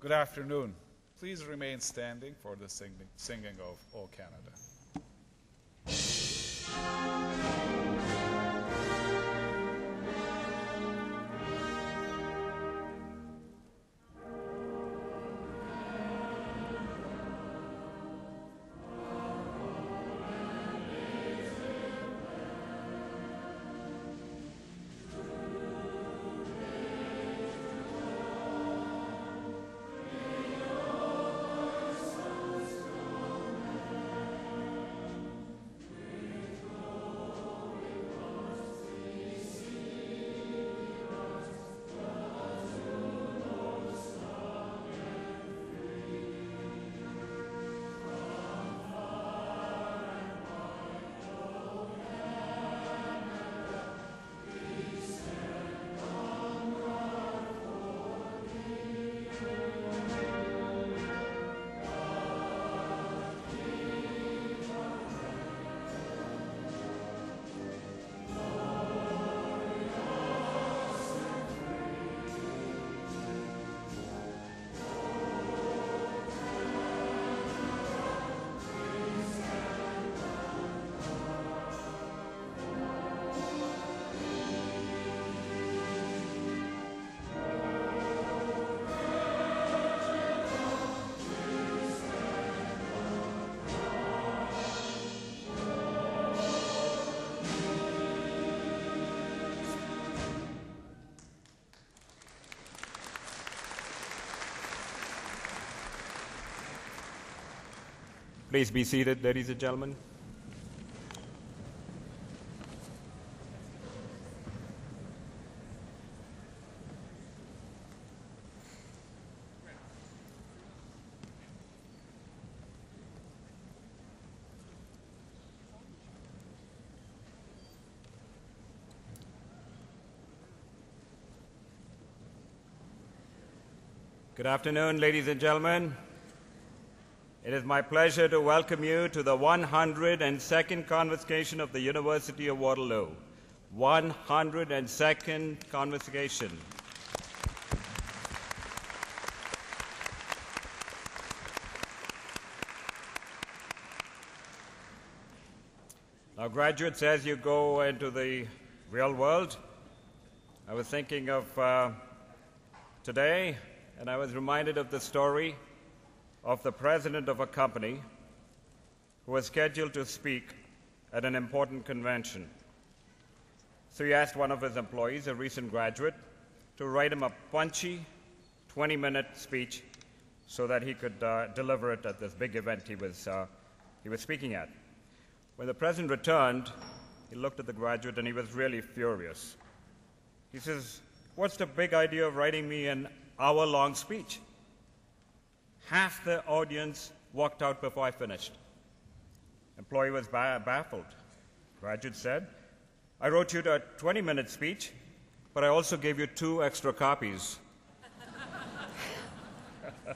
Good afternoon. Please remain standing for the singing of O Canada. Please be seated, ladies and gentlemen. Good afternoon, ladies and gentlemen. It is my pleasure to welcome you to the 102nd Convocation of the University of Waterloo. 102nd Convocation. Now, graduates, as you go into the real world, I was thinking of today, and I was reminded of the story of the president of a company who was scheduled to speak at an important convention. So he asked one of his employees, a recent graduate, to write him a punchy 20-minute speech so that he could deliver it at this big event he was speaking at. When the president returned, he looked at the graduate and he was really furious. He says, "What's the big idea of writing me an hour-long speech?" Half the audience walked out before I finished. Employee was baffled. Graduate said, "I wrote you a 20-minute speech, but I also gave you 2 extra copies." I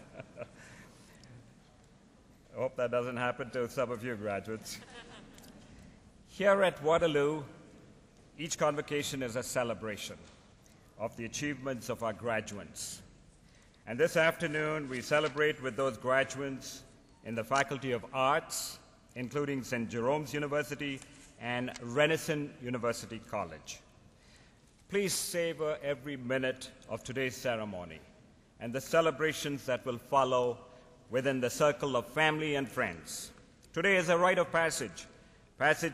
hope that doesn't happen to some of you graduates. Here at Waterloo, each convocation is a celebration of the achievements of our graduates. And this afternoon, we celebrate with those graduates in the Faculty of Arts, including St. Jerome's University and Renison University College. Please savor every minute of today's ceremony and the celebrations that will follow within the circle of family and friends. Today is a rite of passage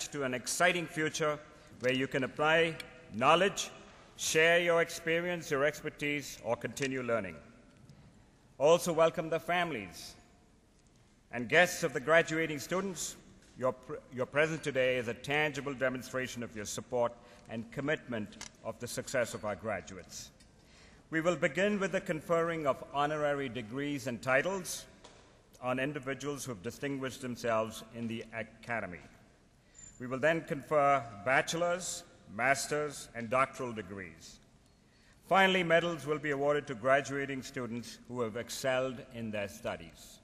to an exciting future where you can apply knowledge, share your experience, your expertise, or continue learning. Also welcome the families and guests of the graduating students. Your presence today is a tangible demonstration of your support and commitment of the success of our graduates. We will begin with the conferring of honorary degrees and titles on individuals who have distinguished themselves in the academy. We will then confer bachelor's, master's, and doctoral degrees. Finally, medals will be awarded to graduating students who have excelled in their studies.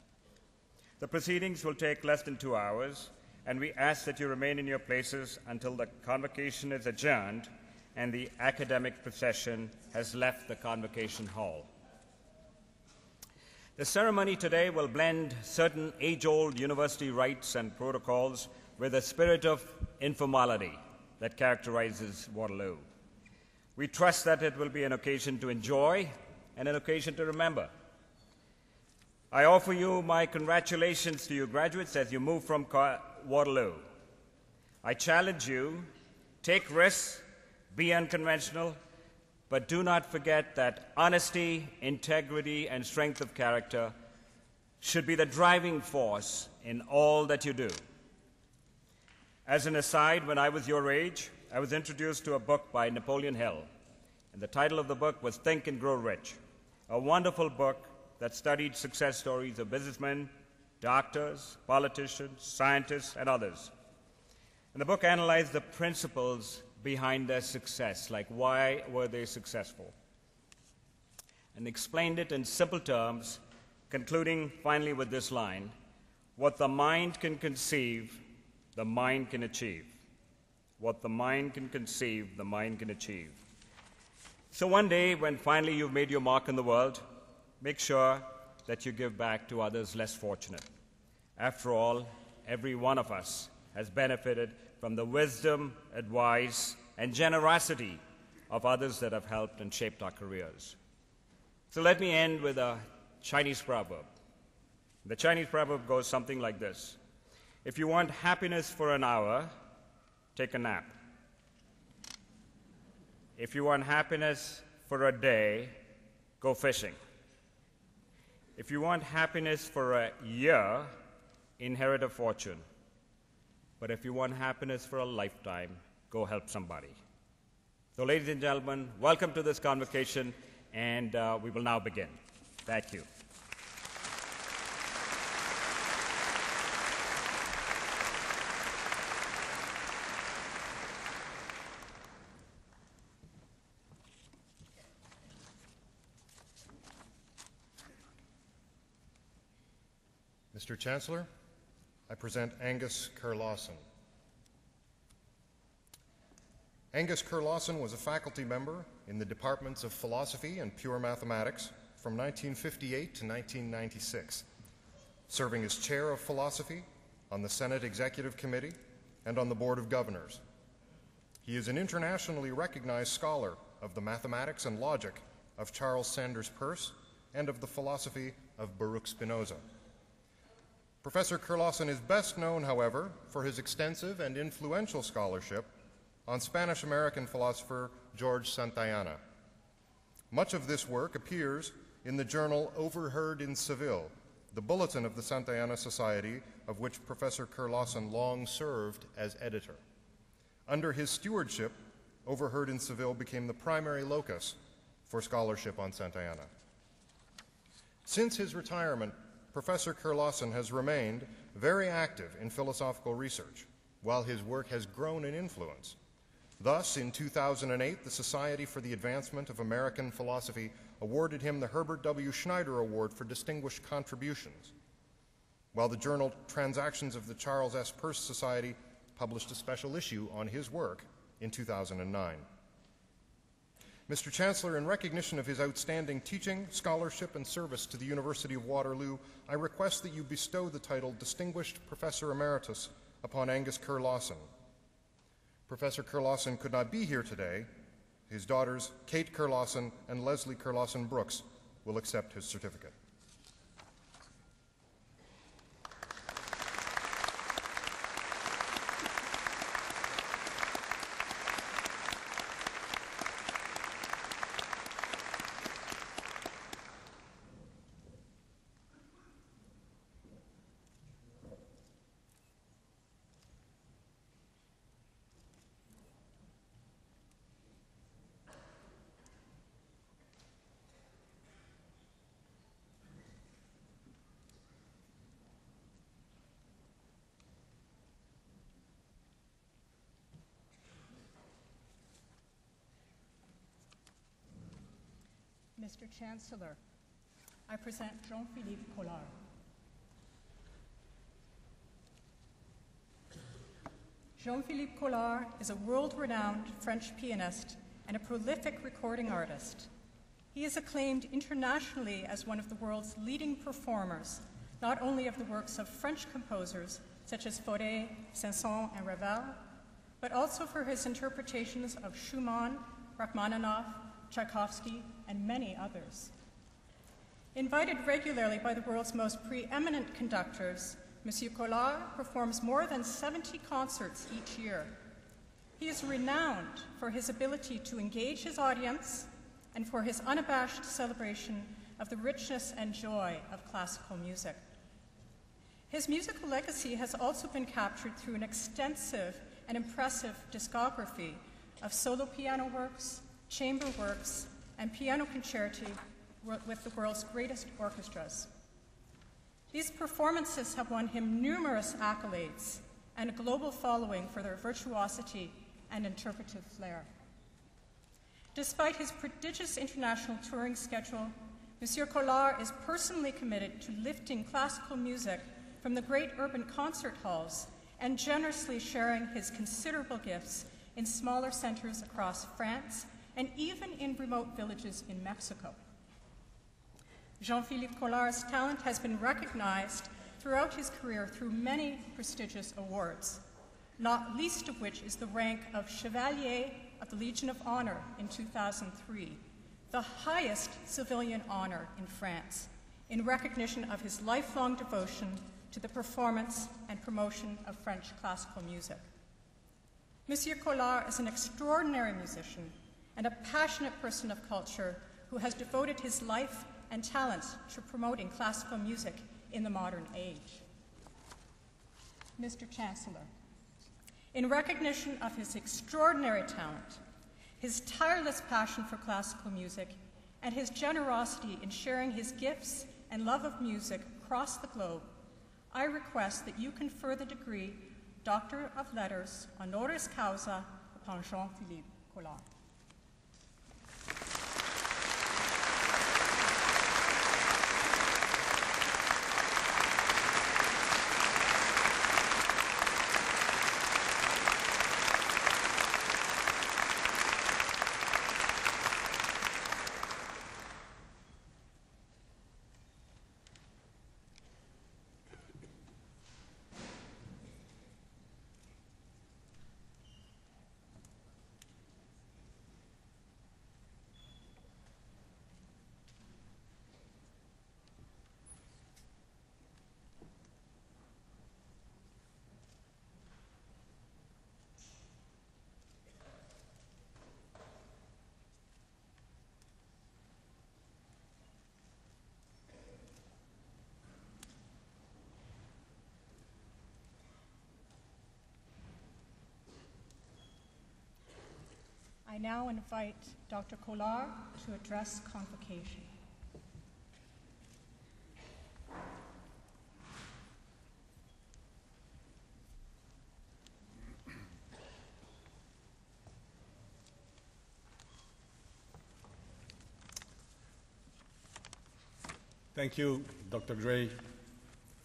The proceedings will take less than 2 hours, and we ask that you remain in your places until the convocation is adjourned and the academic procession has left the convocation hall. The ceremony today will blend certain age-old university rites and protocols with a spirit of informality that characterizes Waterloo. We trust that it will be an occasion to enjoy and an occasion to remember. I offer you my congratulations to you graduates as you move from Waterloo. I challenge you, take risks, be unconventional, but do not forget that honesty, integrity, and strength of character should be the driving force in all that you do. As an aside, when I was your age, I was introduced to a book by Napoleon Hill, and the title of the book was Think and Grow Rich, a wonderful book that studied success stories of businessmen, doctors, politicians, scientists, and others. And the book analyzed the principles behind their success, like why were they successful, and explained it in simple terms, concluding finally with this line: what the mind can conceive, the mind can achieve. What the mind can conceive, the mind can achieve. So one day, when finally you've made your mark in the world, make sure that you give back to others less fortunate. After all, every one of us has benefited from the wisdom, advice, and generosity of others that have helped and shaped our careers. So let me end with a Chinese proverb. The Chinese proverb goes something like this: if you want happiness for an hour, take a nap. If you want happiness for a day, go fishing. If you want happiness for a year, inherit a fortune. But if you want happiness for a lifetime, go help somebody. So, ladies and gentlemen, welcome to this convocation, and we will now begin. Thank you. Mr. Chancellor, I present Angus Kerr-Lawson. Angus Kerr-Lawson was a faculty member in the departments of philosophy and pure mathematics from 1958 to 1996, serving as chair of philosophy on the Senate Executive Committee and on the Board of Governors. He is an internationally recognized scholar of the mathematics and logic of Charles Sanders Peirce and of the philosophy of Baruch Spinoza. Professor Kerr-Lawson is best known, however, for his extensive and influential scholarship on Spanish-American philosopher George Santayana. Much of this work appears in the journal Overheard in Seville, the bulletin of the Santayana Society, of which Professor Kerr-Lawson long served as editor. Under his stewardship, Overheard in Seville became the primary locus for scholarship on Santayana. Since his retirement, Professor Kerr-Lawson has remained very active in philosophical research, while his work has grown in influence. Thus, in 2008, the Society for the Advancement of American Philosophy awarded him the Herbert W. Schneider Award for Distinguished Contributions, while the journal Transactions of the Charles S. Peirce Society published a special issue on his work in 2009. Mr. Chancellor, in recognition of his outstanding teaching, scholarship, and service to the University of Waterloo, I request that you bestow the title Distinguished Professor Emeritus upon Angus Kerr-Lawson. Professor Kerr-Lawson could not be here today. His daughters, Kate Kerr-Lawson and Leslie Kerr-Lawson Brooks, will accept his certificate. Mr. Chancellor, I present Jean-Philippe Collard. Jean-Philippe Collard is a world-renowned French pianist and a prolific recording artist. He is acclaimed internationally as one of the world's leading performers, not only of the works of French composers such as Fauré, Saint-Saëns, and Ravel, but also for his interpretations of Schumann, Rachmaninoff, Tchaikovsky, and many others. Invited regularly by the world's most preeminent conductors, Monsieur Collard performs more than 70 concerts each year. He is renowned for his ability to engage his audience and for his unabashed celebration of the richness and joy of classical music. His musical legacy has also been captured through an extensive and impressive discography of solo piano works, chamber works, and piano concerti with the world's greatest orchestras. These performances have won him numerous accolades and a global following for their virtuosity and interpretive flair. Despite his prodigious international touring schedule, Monsieur Collard is personally committed to lifting classical music from the great urban concert halls and generously sharing his considerable gifts in smaller centers across France and even in remote villages in Mexico. Jean-Philippe Collard's talent has been recognized throughout his career through many prestigious awards, not least of which is the rank of Chevalier of the Legion of Honor in 2003, the highest civilian honor in France, in recognition of his lifelong devotion to the performance and promotion of French classical music. Monsieur Collard is an extraordinary musician and a passionate person of culture who has devoted his life and talents to promoting classical music in the modern age. Mr. Chancellor, in recognition of his extraordinary talent, his tireless passion for classical music, and his generosity in sharing his gifts and love of music across the globe, I request that you confer the degree Doctor of Letters honoris causa upon Jean-Philippe Collard. I now invite Dr. Collard to address Convocation. Thank you, Dr. Gray,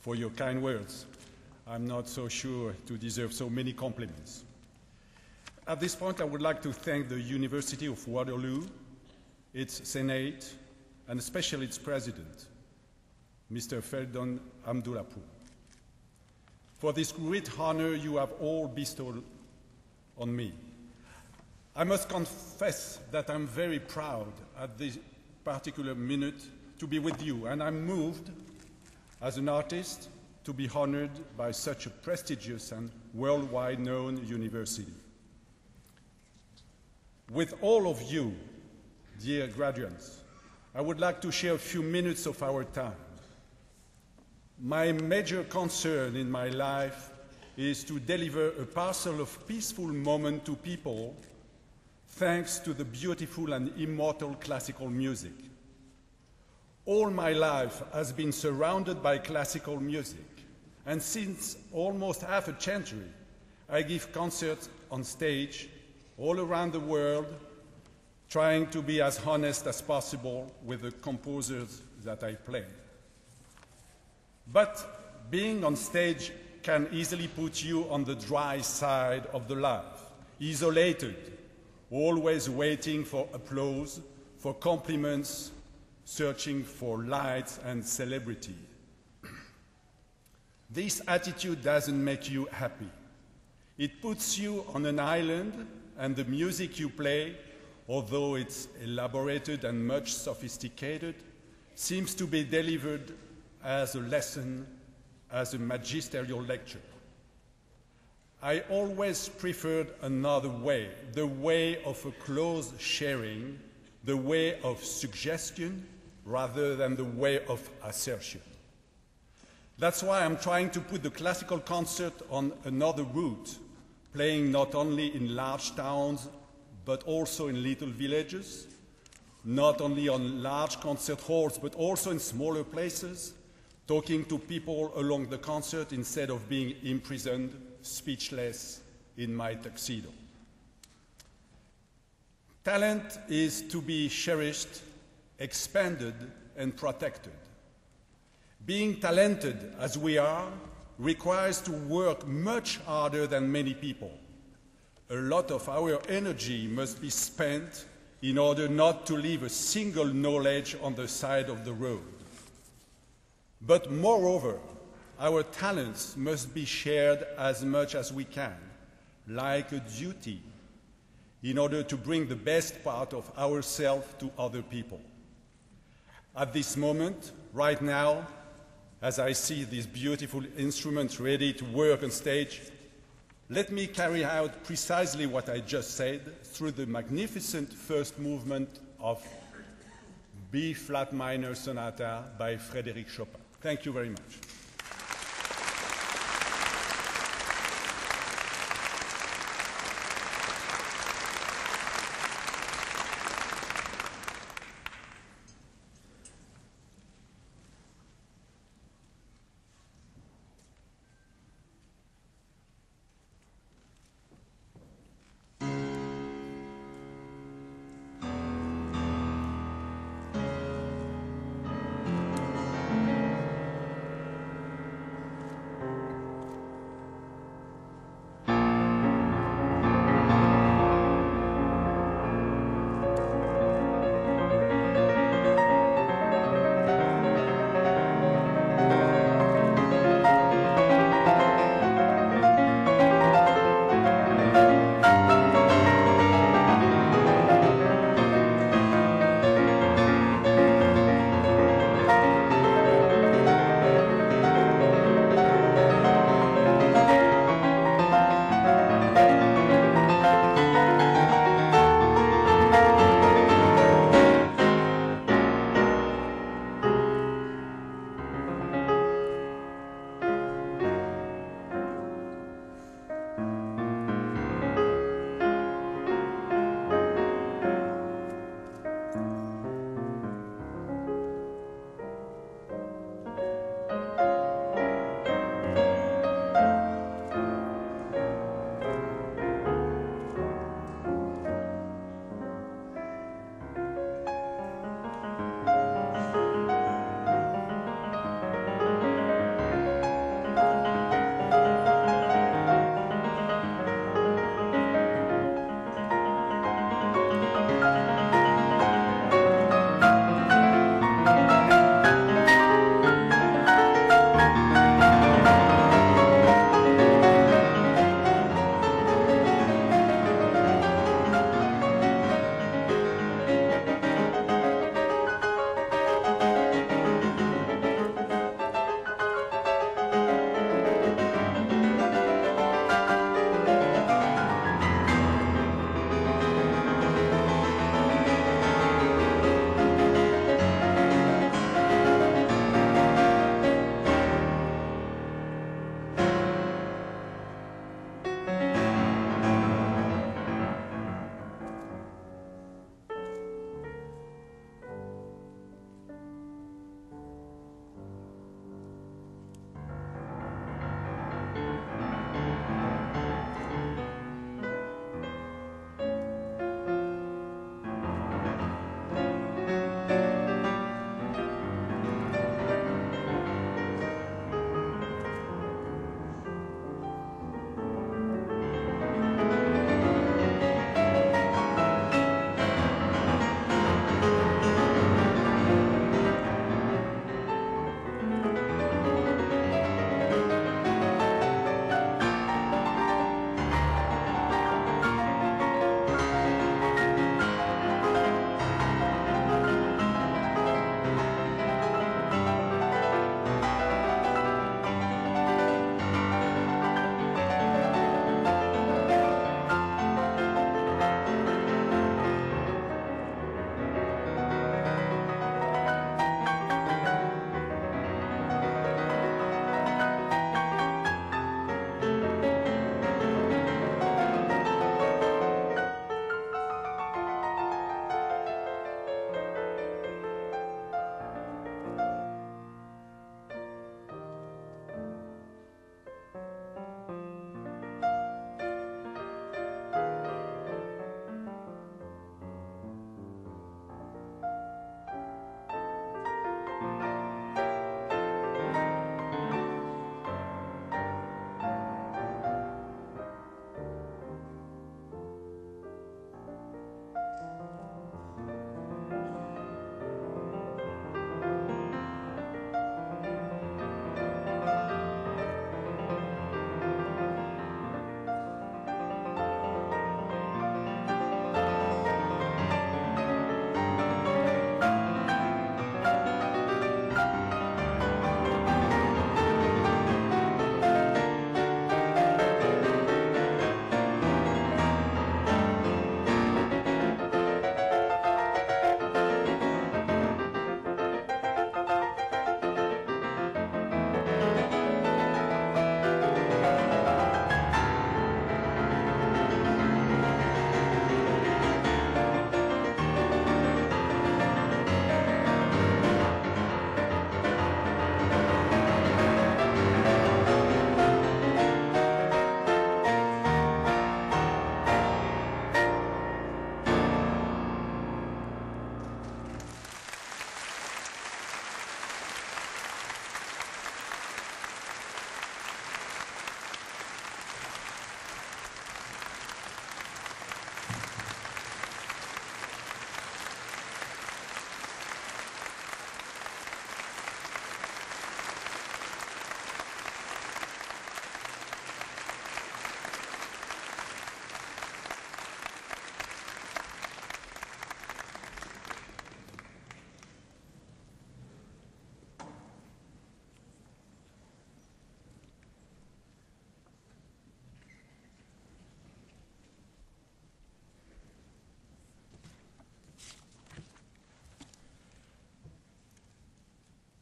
for your kind words. I'm not so sure to deserve so many compliments. At this point, I would like to thank the University of Waterloo, its Senate, and especially its President, Mr. Feridun Abdullahpur, for this great honor you have all bestowed on me. I must confess that I'm very proud at this particular minute to be with you, and I'm moved as an artist to be honored by such a prestigious and worldwide known university. With all of you, dear graduates, I would like to share a few minutes of our time. My major concern in my life is to deliver a parcel of peaceful moment to people thanks to the beautiful and immortal classical music. All my life has been surrounded by classical music, and since almost half a century, I give concerts on stage all around the world, trying to be as honest as possible with the composers that I play. But being on stage can easily put you on the dry side of the life, isolated, always waiting for applause, for compliments, searching for lights and celebrity. This attitude doesn't make you happy. It puts you on an island, and the music you play, although it's elaborated and much sophisticated, seems to be delivered as a lesson, as a magisterial lecture. I always preferred another way, the way of a close sharing, the way of suggestion, rather than the way of assertion. That's why I'm trying to put the classical concert on another route, playing not only in large towns, but also in little villages, not only on large concert halls, but also in smaller places, talking to people along the concert instead of being imprisoned, speechless in my tuxedo. Talent is to be cherished, expanded, and protected. Being talented as we are requires to work much harder than many people. A lot of our energy must be spent in order not to leave a single knowledge on the side of the road. But moreover, our talents must be shared as much as we can, like a duty, in order to bring the best part of ourselves to other people. At this moment, right now, as I see these beautiful instruments ready to work on stage, let me carry out precisely what I just said through the magnificent first movement of B-flat minor sonata by Frédéric Chopin. Thank you very much.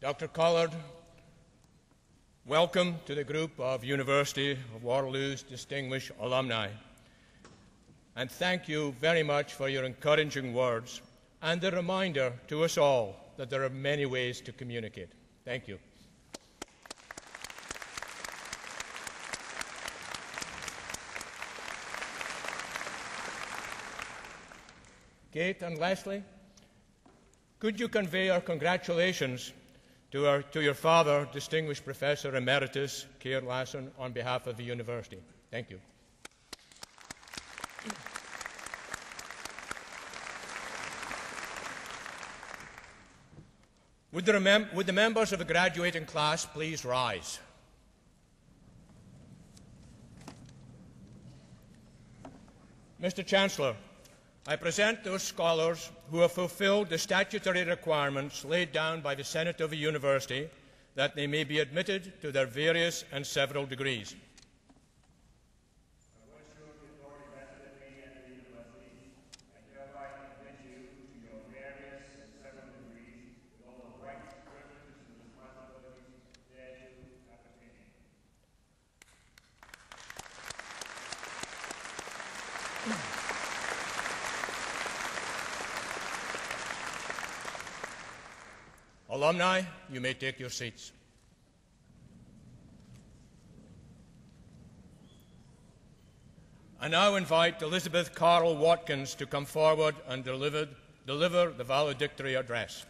Dr. Collard, welcome to the group of University of Waterloo's distinguished alumni. And thank you very much for your encouraging words and the reminder to us all that there are many ways to communicate. Thank you. Kate and Leslie, could you convey our congratulations to your father, Distinguished Professor Emeritus Keir Lasson, on behalf of the university? Thank you. Would the members of the graduating class please rise? Mr. Chancellor, I present those scholars who have fulfilled the statutory requirements laid down by the Senate of the University that they may be admitted to their various and several degrees. Alumni, you may take your seats. I now invite Elizabeth Carl Watkins to come forward and deliver the valedictory address.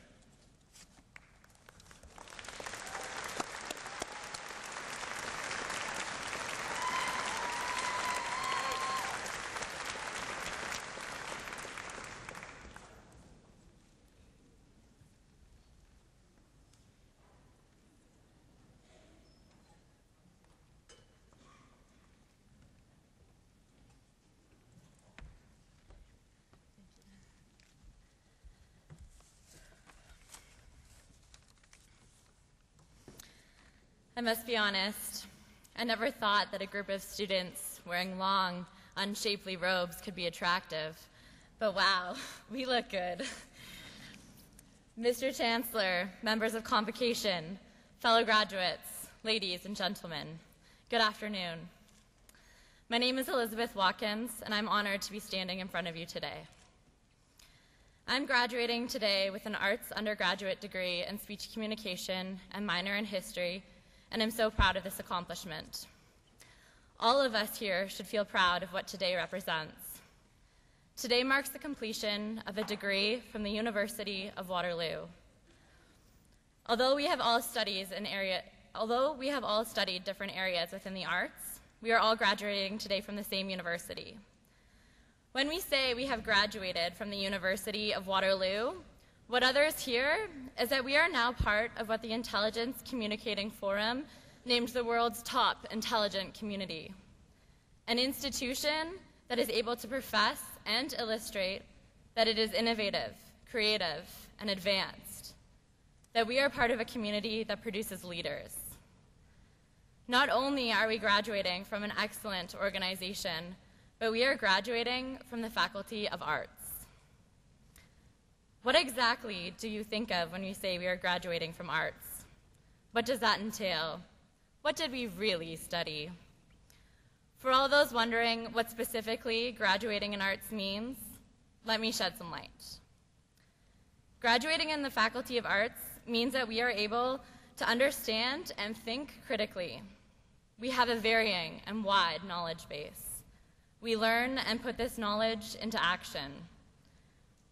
I must be honest, I never thought that a group of students wearing long, unshapely robes could be attractive. But wow, we look good. Mr. Chancellor, members of Convocation, fellow graduates, ladies and gentlemen, good afternoon. My name is Elizabeth Watkins, and I'm honored to be standing in front of you today. I'm graduating today with an arts undergraduate degree in speech communication and minor in history, and I'm so proud of this accomplishment. All of us here should feel proud of what today represents. Today marks the completion of a degree from the University of Waterloo. Although we have all studied different areas within the arts, we are all graduating today from the same university. When we say we have graduated from the University of Waterloo, what others hear is that we are now part of what the Intelligence Communicating Forum named the world's top intelligent community, an institution that is able to profess and illustrate that it is innovative, creative, and advanced, that we are part of a community that produces leaders. Not only are we graduating from an excellent organization, but we are graduating from the Faculty of Arts. What exactly do you think of when you say we are graduating from arts? What does that entail? What did we really study? For all those wondering what specifically graduating in arts means, let me shed some light. Graduating in the Faculty of Arts means that we are able to understand and think critically. We have a varying and wide knowledge base. We learn and put this knowledge into action.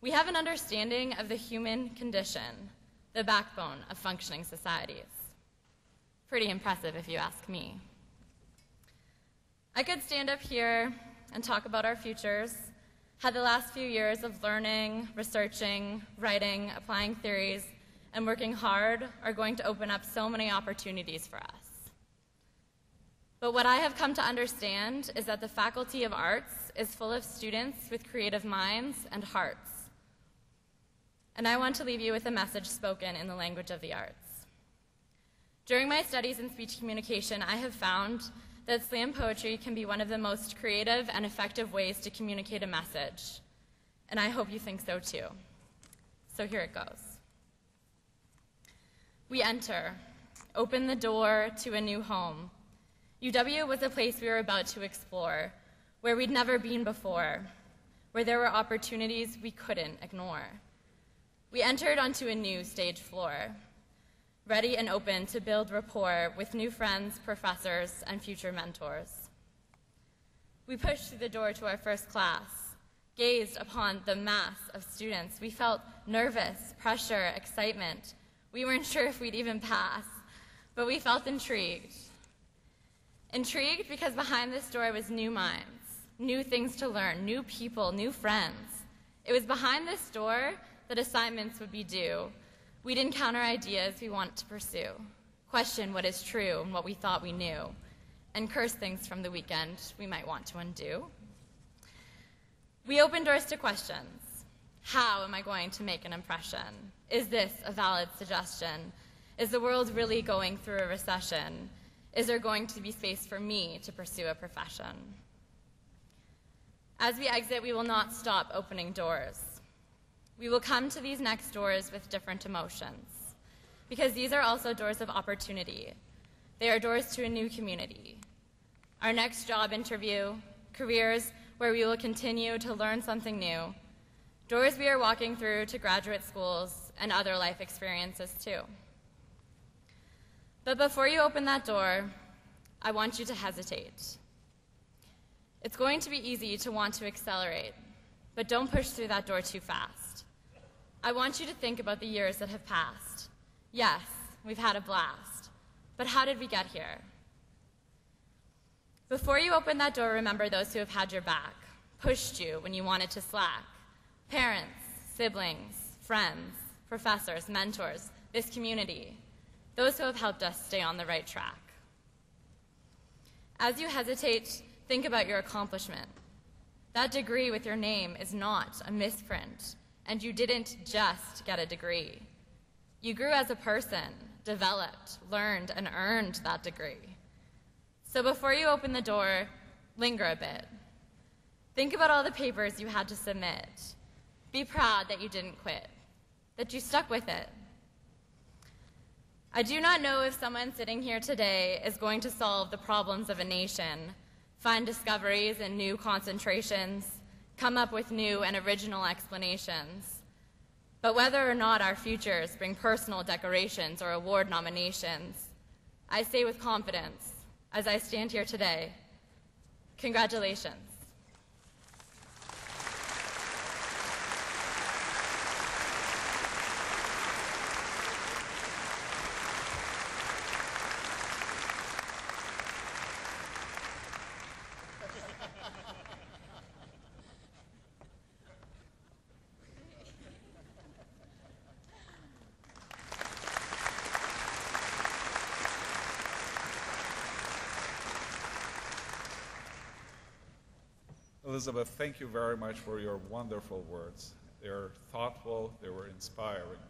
We have an understanding of the human condition, the backbone of functioning societies. Pretty impressive if you ask me. I could stand up here and talk about our futures, how the last few years of learning, researching, writing, applying theories, and working hard are going to open up so many opportunities for us. But what I have come to understand is that the Faculty of Arts is full of students with creative minds and hearts. And I want to leave you with a message spoken in the language of the arts. During my studies in speech communication, I have found that slam poetry can be one of the most creative and effective ways to communicate a message. And I hope you think so too. So here it goes. We enter, open the door to a new home. UW was a place we were about to explore, where we'd never been before, where there were opportunities we couldn't ignore. We entered onto a new stage floor, ready and open to build rapport with new friends, professors, and future mentors. We pushed through the door to our first class, gazed upon the mass of students. We felt nervous, pressure, excitement. We weren't sure if we'd even pass, but we felt intrigued. Intrigued because behind this door was new minds, new things to learn, new people, new friends. It was behind this door that assignments would be due. We'd encounter ideas we want to pursue, question what is true and what we thought we knew, and curse things from the weekend we might want to undo. We open doors to questions. How am I going to make an impression? Is this a valid suggestion? Is the world really going through a recession? Is there going to be space for me to pursue a profession? As we exit, we will not stop opening doors. We will come to these next doors with different emotions, because these are also doors of opportunity. They are doors to a new community. Our next job interview, careers where we will continue to learn something new, doors we are walking through to graduate schools and other life experiences too. But before you open that door, I want you to hesitate. It's going to be easy to want to accelerate, but don't push through that door too fast. I want you to think about the years that have passed. Yes, we've had a blast, but how did we get here? Before you open that door, remember those who have had your back, pushed you when you wanted to slack. Parents, siblings, friends, professors, mentors, this community, those who have helped us stay on the right track. As you hesitate, think about your accomplishment. That degree with your name is not a misprint, and you didn't just get a degree. You grew as a person, developed, learned, and earned that degree. So before you open the door, linger a bit. Think about all the papers you had to submit. Be proud that you didn't quit, that you stuck with it. I do not know if someone sitting here today is going to solve the problems of a nation, find discoveries and new concentrations, come up with new and original explanations. But whether or not our futures bring personal decorations or award nominations, I say with confidence, as I stand here today, congratulations. Elizabeth, thank you very much for your wonderful words. They're thoughtful, they were inspiring,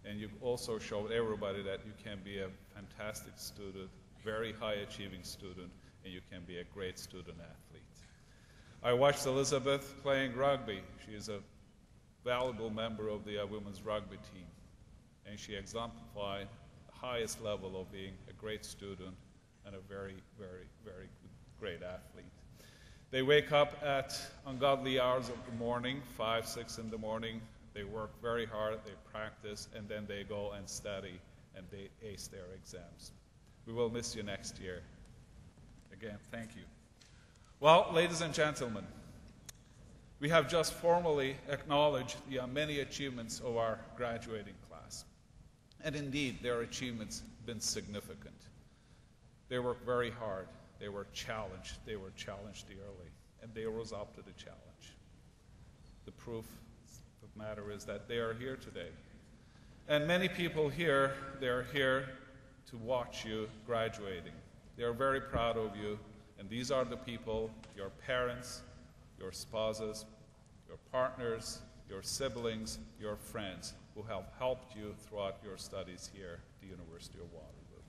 and you also showed everybody that you can be a fantastic student, very high-achieving student, and you can be a great student athlete. I watched Elizabeth playing rugby. She is a valuable member of the women's rugby team, and she exemplified the highest level of being a great student and a very, very, very great athlete. They wake up at ungodly hours of the morning, 5, 6 in the morning. They work very hard, they practice, and then they go and study, and they ace their exams. We will miss you next year. Again, thank you. Well, ladies and gentlemen, we have just formally acknowledged the many achievements of our graduating class. And indeed, their achievements have been significant. They worked very hard. They were challenged early, and they rose up to the challenge. The proof of the matter is that they are here today. And many people here, they're here to watch you graduating. They're very proud of you, and these are the people, your parents, your spouses, your partners, your siblings, your friends, who have helped you throughout your studies here at the University of Waterloo.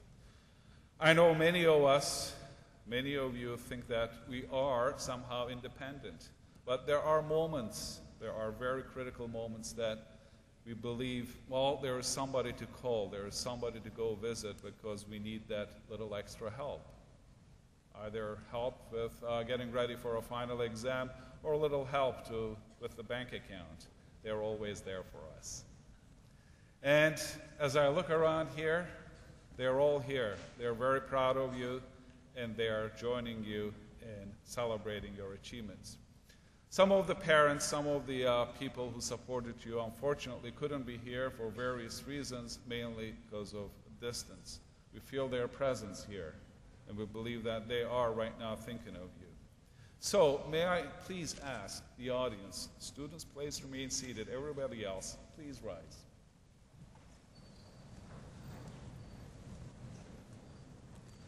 I know many of us, many of you think that we are somehow independent, but there are moments, there are very critical moments that We believe, well, there is somebody to call, there is somebody to go visit because we need that little extra help. Either help with getting ready for a final exam or a little help with the bank account. They're always there for us. And as I look around here, they're all here. They're very proud of you, and they are joining you in celebrating your achievements. Some of the parents, some of the people who supported you, unfortunately couldn't be here for various reasons, mainly because of distance. We feel their presence here, and we believe that they are right now thinking of you. So, may I please ask the audience, students, please remain seated. Everybody else, please rise.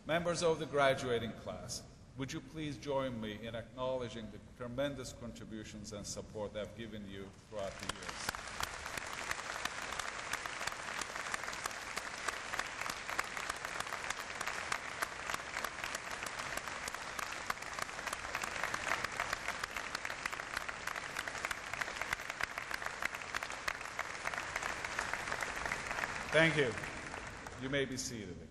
Members of the graduating class, would you please join me in acknowledging the tremendous contributions and support I've given you throughout the years? Thank you. You may be seated again.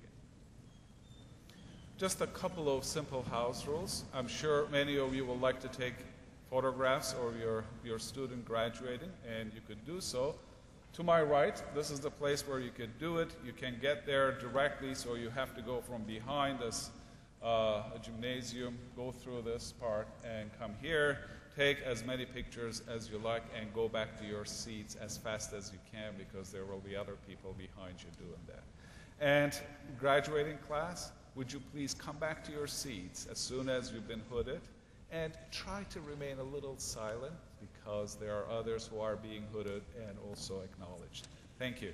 Just a couple of simple house rules. I'm sure many of you would like to take photographs of your student graduating, and you could do so. To my right, this is the place where you could do it. You can get there directly, so you have to go from behind this a gymnasium, go through this part, and come here, take as many pictures as you like, and go back to your seats as fast as you can, because there will be other people behind you doing that. And graduating class, would you please come back to your seats as soon as you've been hooded, and try to remain a little silent, because there are others who are being hooded and also acknowledged. Thank you.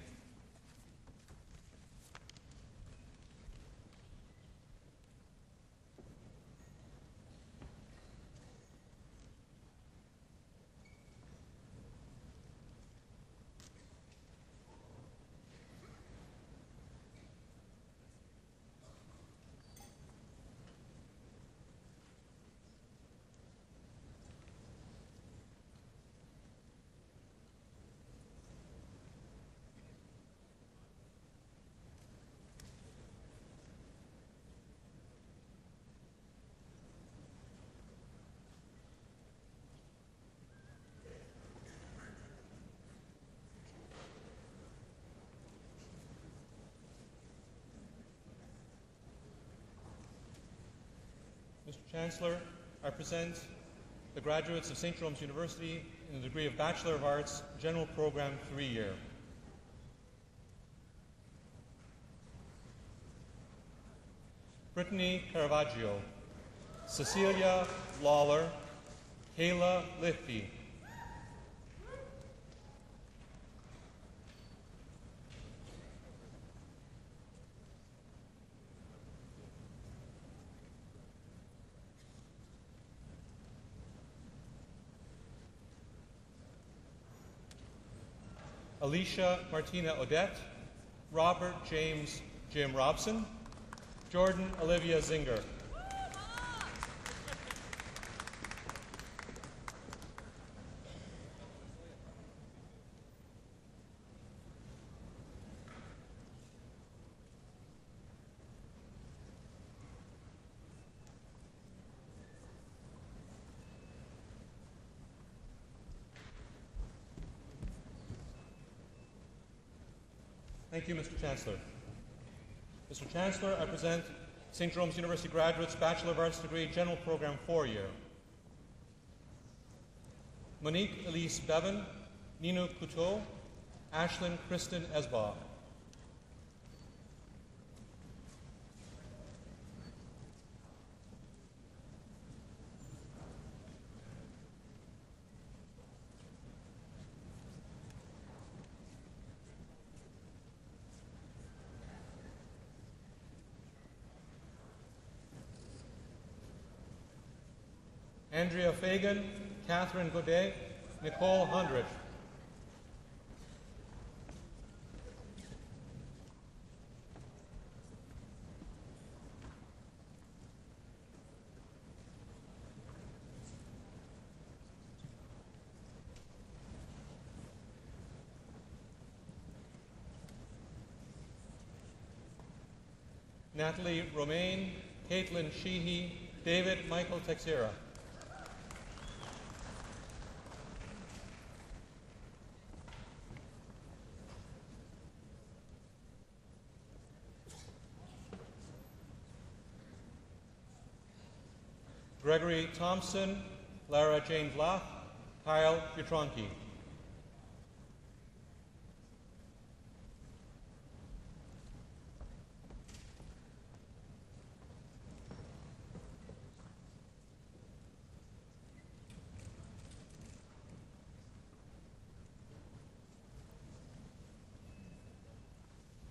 Mr. Chancellor, I present the graduates of St. Jerome's University in the degree of Bachelor of Arts, General Program 3-year. Brittany Caravaggio, Cecilia Lawler, Kayla Liffey, Alicia Martina Odette, Robert James Jim Robson, Jordan Olivia Zinger. Thank you, Mr. Chancellor. Mr. Chancellor, I present St. Jerome's University graduates, Bachelor of Arts degree, General Program 4-year. Monique Elise Bevan, Nino Couteau, Ashlyn Kristen Esbaugh. Andrea Fagan, Catherine Godet, Nicole Hundred. Natalie Romaine, Caitlin Sheehy, David Michael Texera. Gregory Thompson, Lara Jane Vlach, Kyle Butronki.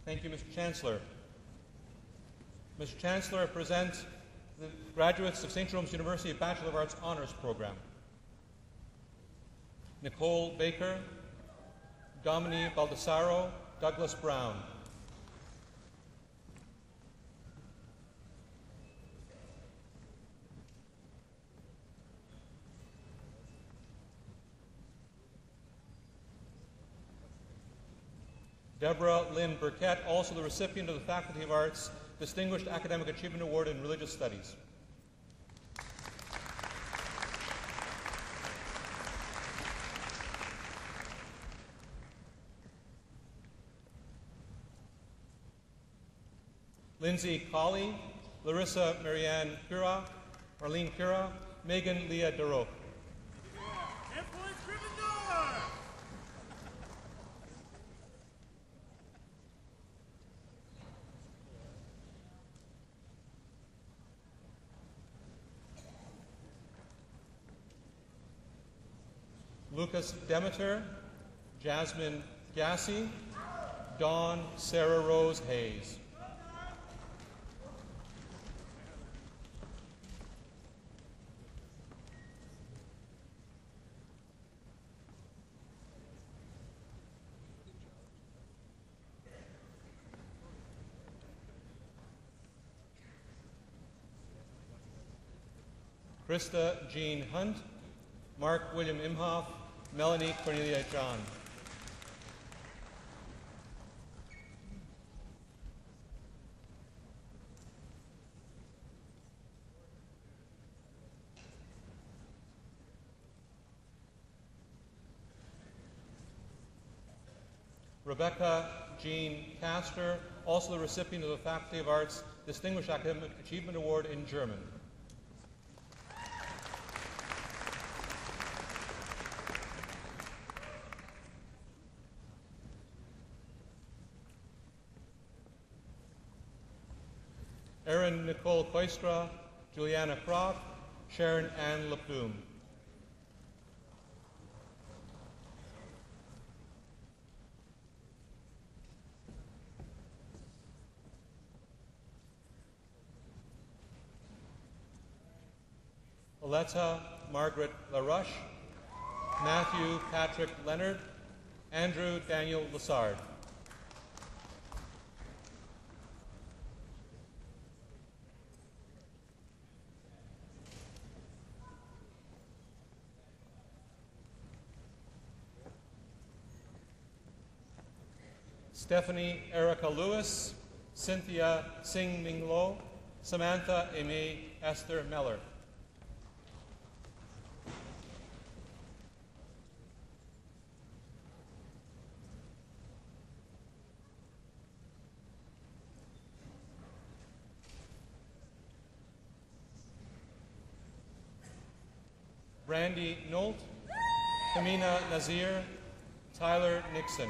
Thank you, Mr. Chancellor. Mr. Chancellor, I present the graduates of St. Jerome's University Bachelor of Arts Honours Program. Nicole Baker, Dominique Baldassaro, Douglas Brown. Deborah Lynn Burkett, also the recipient of the Faculty of Arts Distinguished Academic Achievement Award in Religious Studies. Lindsay Colley, Larissa Marianne Cura, Arlene Cura, Megan Leah Duroc. Lucas Demeter, Jasmine Gassy, Dawn Sarah Rose Hayes. Krista Jean Hunt, Mark William Imhoff, Melanie Cornelia John. Rebecca Jean Castor, also the recipient of the Faculty of Arts Distinguished Academic Achievement Award in German. Erin Nicole Koistra, Juliana Croft, Sharon Ann Laplume. Aletta Margaret LaRush, Matthew Patrick Leonard, Andrew Daniel Lassard. Stephanie Erica Lewis, Cynthia Sing Ming Lo, Samantha Aimee Esther Meller. Brandy Nolt, Kamina Nazir, Tyler Nixon.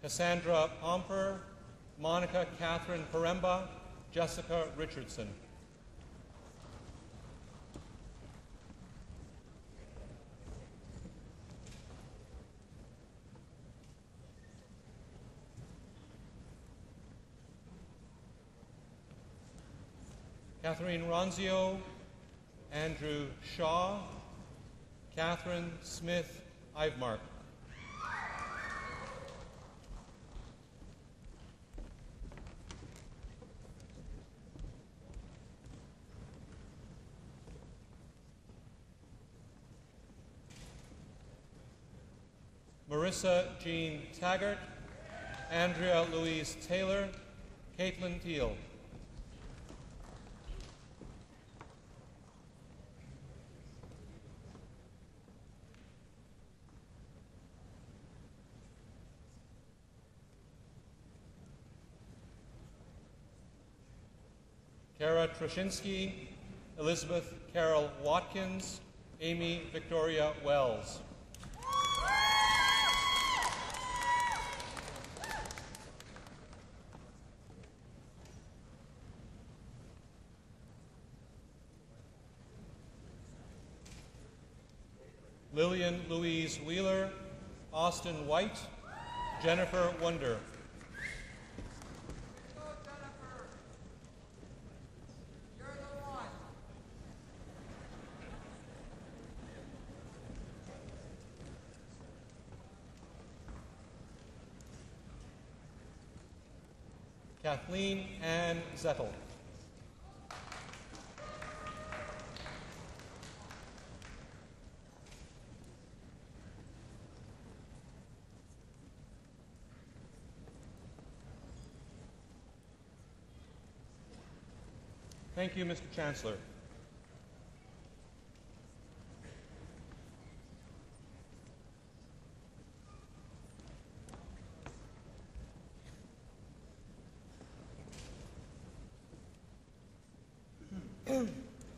Cassandra Pomper, Monica Catherine Paremba, Jessica Richardson. Catherine Ronzio, Andrew Shaw, Catherine Smith Ivemark. Marissa Jean Taggart, Andrea Louise Taylor, Caitlin Teal. Kara Troshinsky, Elizabeth Carol Watkins, Amy Victoria Wells. Lillian Louise Wheeler, Austin White, Jennifer Wunder. Kathleen Ann Zettel. Thank you, Mr. Chancellor.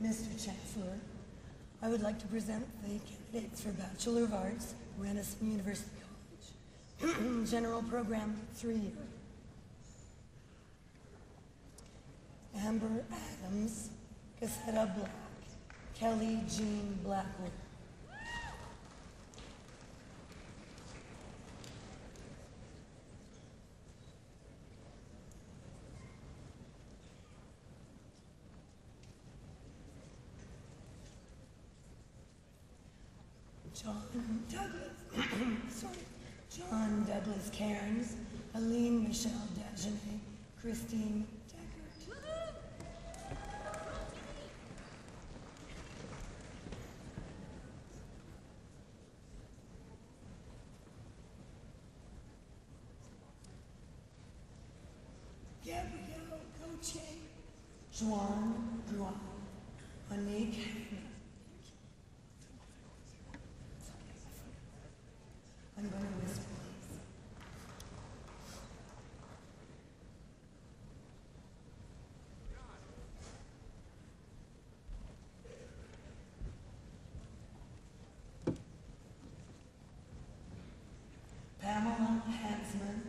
Mr. Chancellor, I would like to present the candidates for Bachelor of Arts, Renison University College. General Program, 3-year. Amber Adams, Cassetta Black, Kelly Jean Blackwood. John Douglas Cairns, Aline Michelle Dagenet, Christine Deckert. Gabrielle Gauthier, Juan Duan, Monique Hannah. I'm going to whisper, please. Pamela Hansman,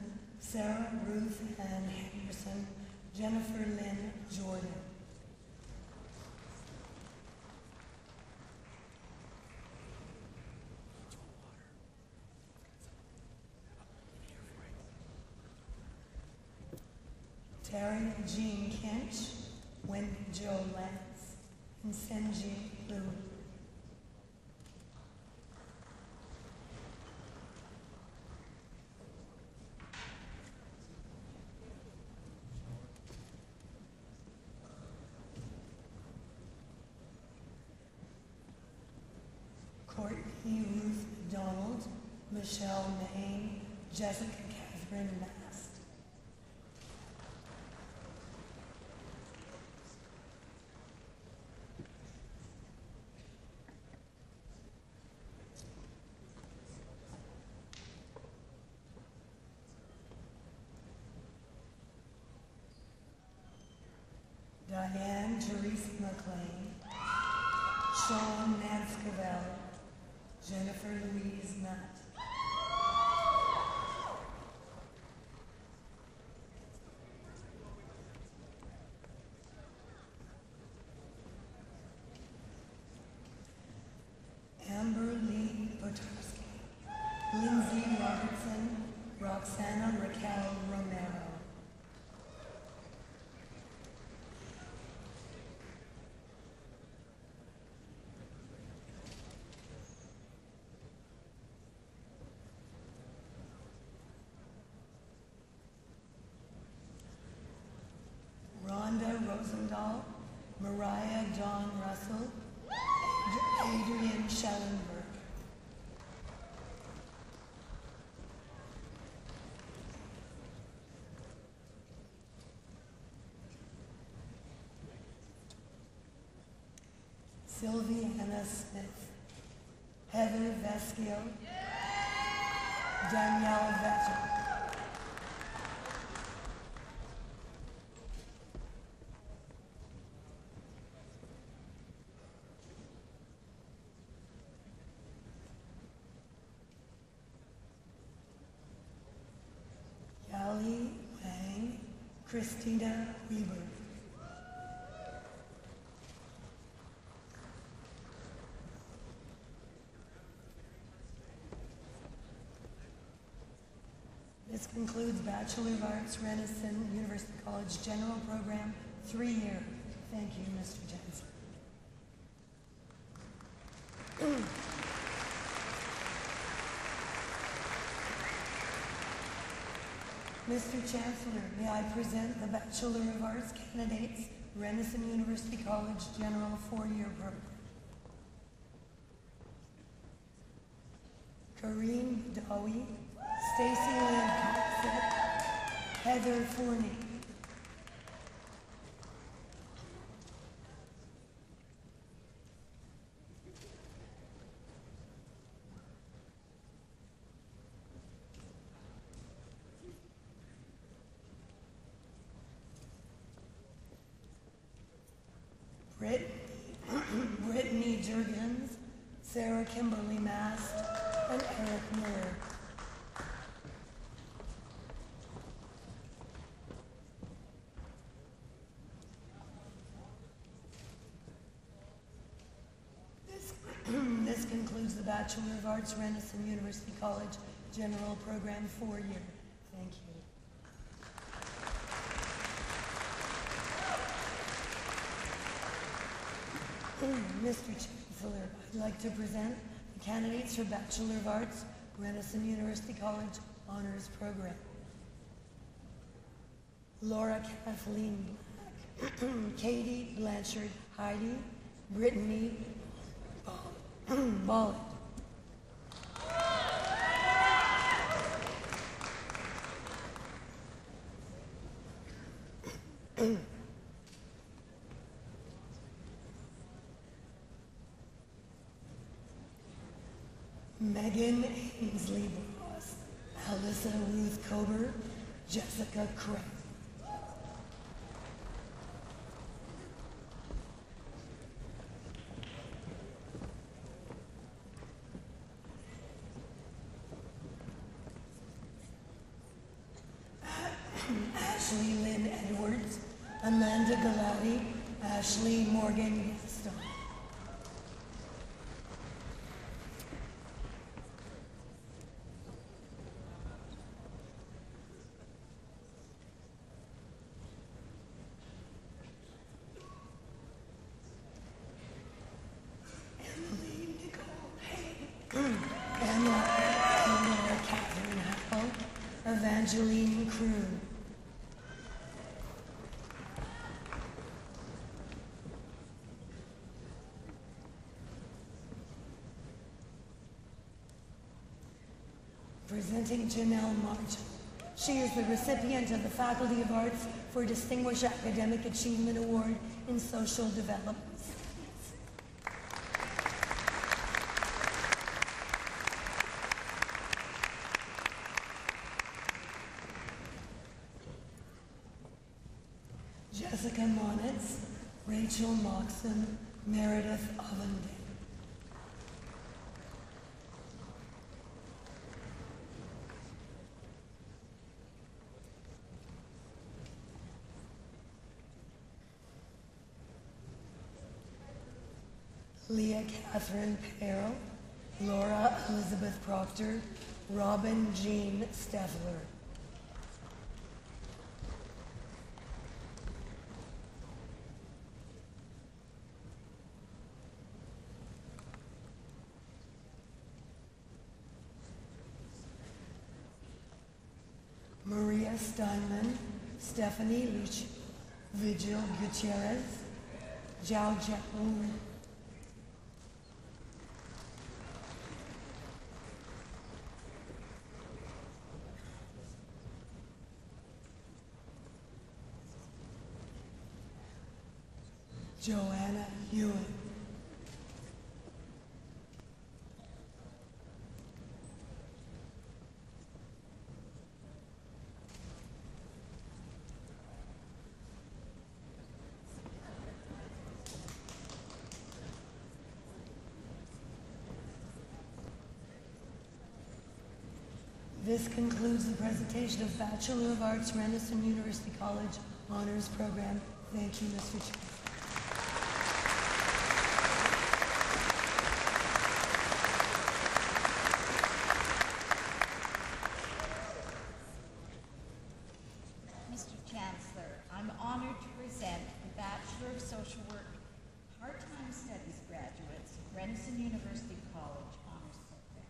Sarah Ruth Ann Henderson, Jennifer Lynn Jordan. Terry Jean Kinch, Wendy Jo Lance, and Senji Louis. Courtney Ruth McDonald, Michelle Main, Jessica Catherine Mast. Diane Therese McLean, Sean Manscavell, Jennifer Louise Nutt. Amber Lee Potarski, Lindsay Robertson, Roxana Raquel Romero. Rhonda Rosendahl, Mariah Dawn Russell, Adrian Schellenberg. Sylviana Smith, Heather Vesquio, Danielle Vettel. Yali Wang, Christina Weber. This concludes Bachelor of Arts, Renison University College General Program, 3-year. Thank you, Mr. Chancellor. Mr. Chancellor, may I present the Bachelor of Arts candidates, Renison University College General 4-year program. Kareen Dawi, Stacy Lynn Coxett, Heather Forney. Brittany Jurgens, Sarah Kimberly Mast, and Eric Miller. This concludes the Bachelor of Arts, Renison University College General Program 4-year. Thank you. Mr. Chancellor, I'd like to present the candidates for Bachelor of Arts, Renison University College Honors Program. Laura Kathleen Black, Katie Blanchard Heidi, Brittany Bollitt. Megan Ainsley Ross, Alyssa Ruth Kober, Jessica Craig. Ashley Lynn Edwards, Amanda Galati, Ashley Morgan Gaston. Catherine Howell, Evangeline Crew. Presenting Janelle March. She is the recipient of the Faculty of Arts for Distinguished Academic Achievement Award in Social Development. Jessica Monitz, Rachel Moxon, Meredith Ovenden. Leah Catherine Perel, Laura Elizabeth Proctor, Robin Jean Steffler. Maria Steinman, Stephanie Luch, Vigil Gutierrez, Zhao Jiang. Joanna Hewitt. This concludes the presentation of Bachelor of Arts, Renison University College Honors Program. Thank you, Mr. Chair. Mr. Chancellor, I'm honored to present the Bachelor of Social Work Part-Time Studies graduates of Renison University College Honors Program.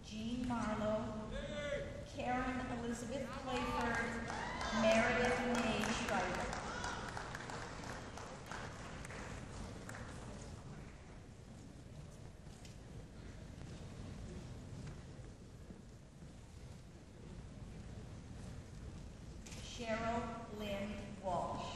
Jean Marlowe, Karen Elizabeth Playford, Meredith May Schreiber. Cheryl Lynn Walsh.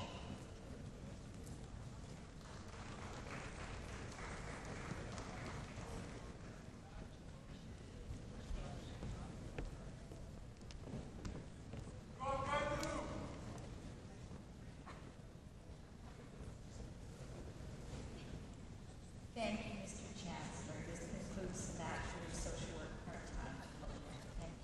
Thank you, Mr. Chancellor. This concludes the Bachelor of Social Work part-time program. Thank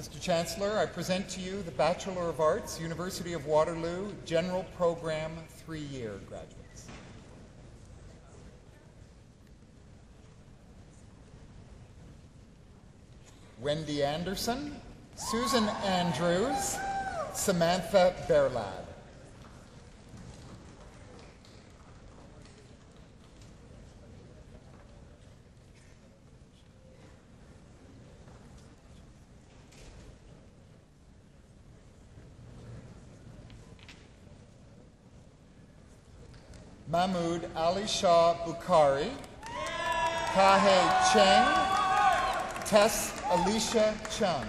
you. Mr. Chancellor, I present to you the Bachelor of Arts, University of Waterloo, General Program 3-year graduates. Wendy Anderson, Susan Andrews, Samantha Berlad. Mahmoud Ali Shah Bukhari, Kahe Cheng, Tess Alicia Chung.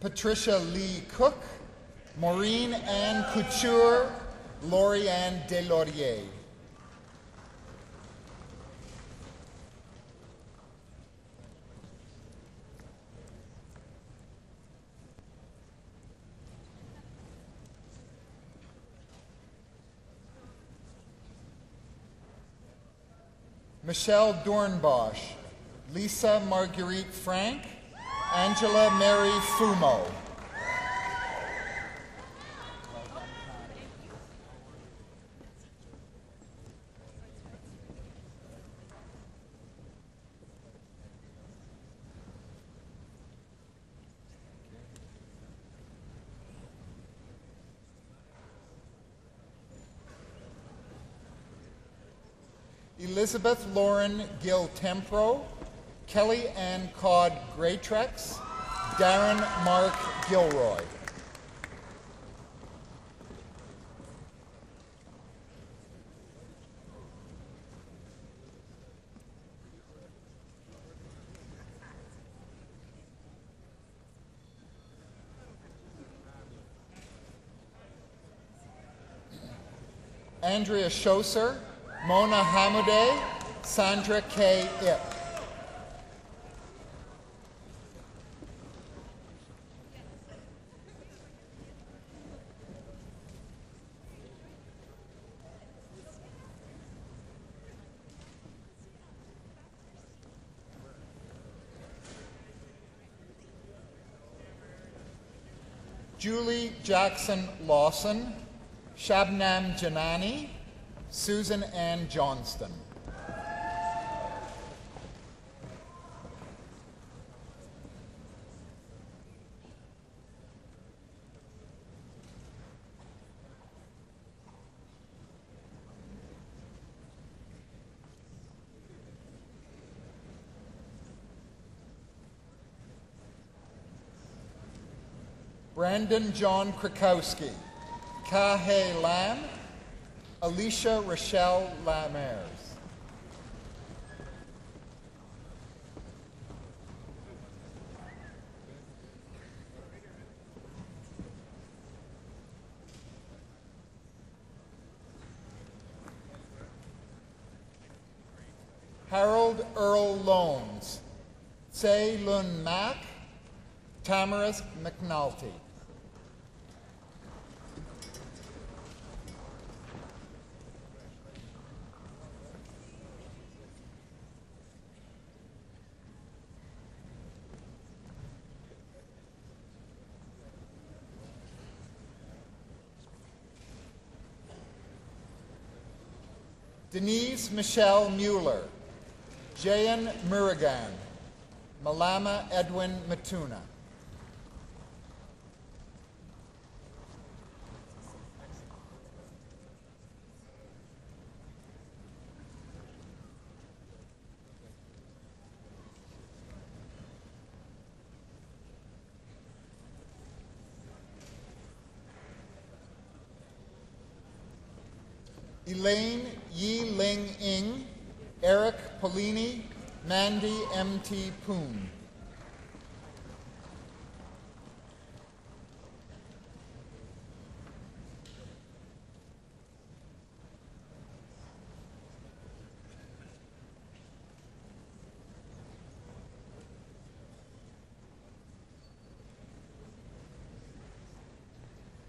Patricia Lee Cook, Maureen Ann Couture, Lori Ann Deslauriers. Michelle Dornbosch, Lisa Marguerite Frank, Angela Mary Fumo. Elizabeth Lauren Gill Tempro, Kelly Ann Codd Graytrex, Darren Mark Gilroy. Andrea Schoser, Mona Hamoudeh, Sandra K. Ip. Julie Jackson Lawson, Shabnam Janani, Susan Ann Johnston. Brandon John Krakowski, Kahe Lam, Alicia Rochelle Lamers. Harold Earl Loans, Tse Lun Mack, Tamaris McNulty. Denise Michelle Mueller, Jayan Murrigan, Malama Edwin Matuna. Elaine Yi Ling Ing, Eric Polini, Mandy M.T. Poon.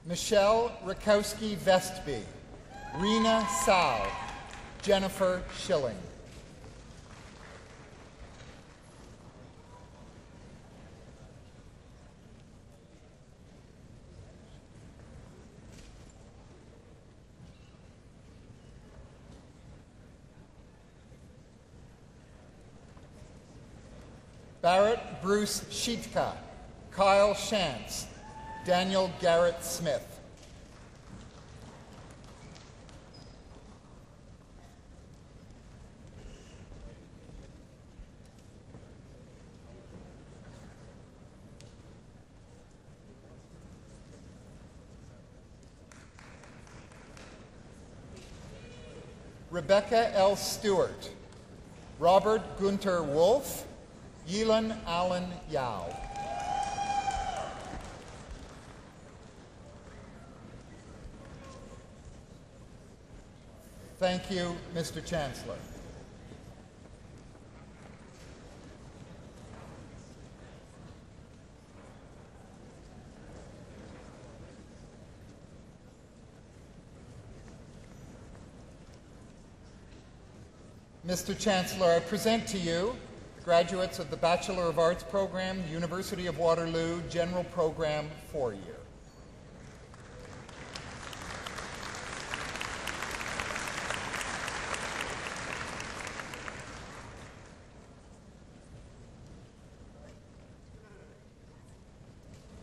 Michelle Rakowski Vestby, Rena Sal, Jennifer Schilling. Barrett Bruce Sheetka, Kyle Shantz, Daniel Garrett Smith. Rebecca L. Stewart, Robert Gunter Wolf, Yelan Allen Yao. Thank you, Mr. Chancellor. Mr. Chancellor, I present to you graduates of the Bachelor of Arts program, University of Waterloo, General Program 4-year.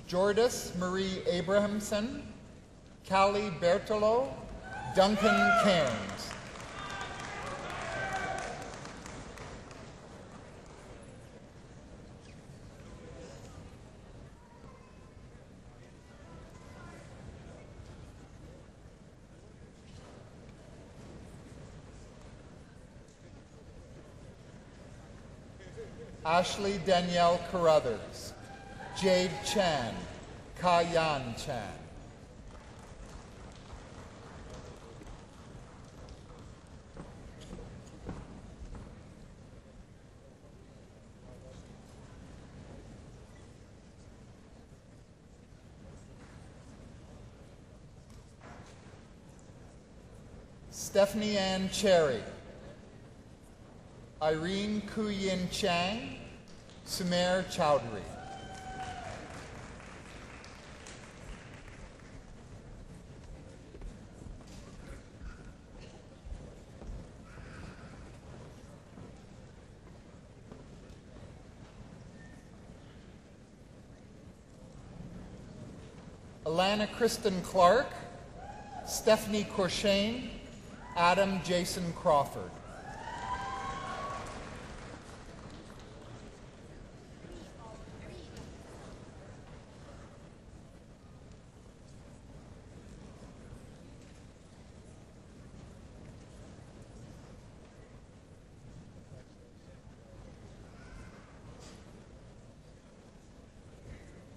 Jordis Marie Abrahamson, Callie Bertolo, Duncan Cairns. Ashley Danielle Carruthers, Jade Chan, Ka-Yan Chan. Stephanie Ann Cherry, Irene Kuyin Chang, Sumer Chowdhury. Alana Kristen Clark, Stephanie Corshane, Adam Jason Crawford.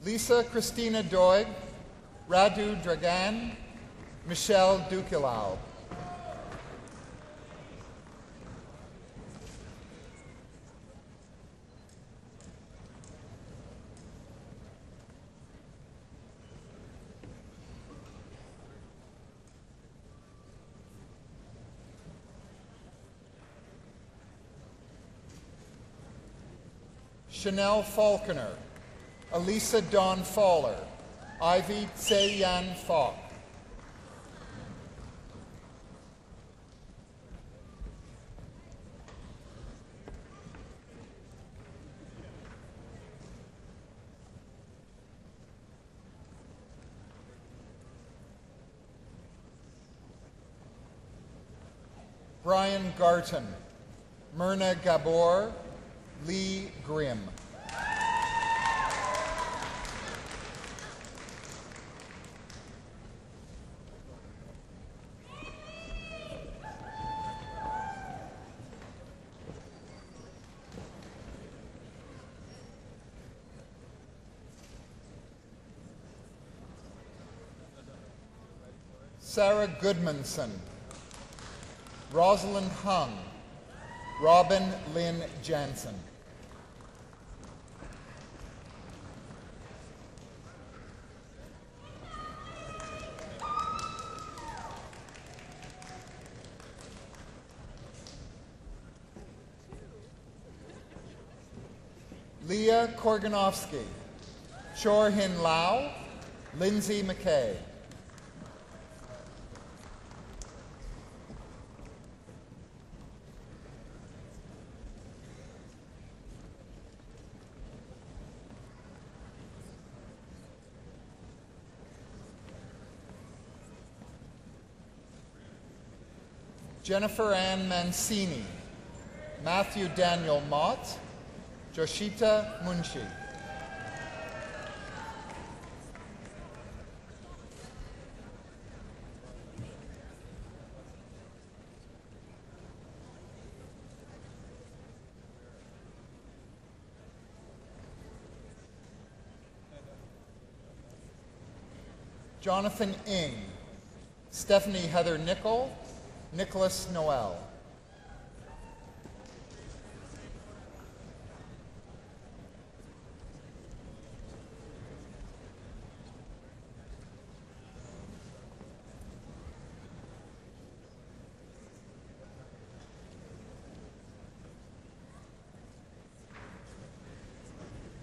Lisa Christina Doig, Radu Dragan, Michelle Dukilau. Chanel Falconer, Elisa Dawn Fowler, Ivy Tse Yan Falk. Brian Garton, Myrna Gabor, Lee Grimm. Sarah Goodmanson, Rosalind Hung, Robin Lynn Jansen. Leah Korganowski, Chor Hin Lau, Lindsay McKay. Jennifer Ann Mancini, Matthew Daniel Mott, Joshita Munshi. Jonathan Ing, Stephanie Heather Nickel, Nicholas Noel.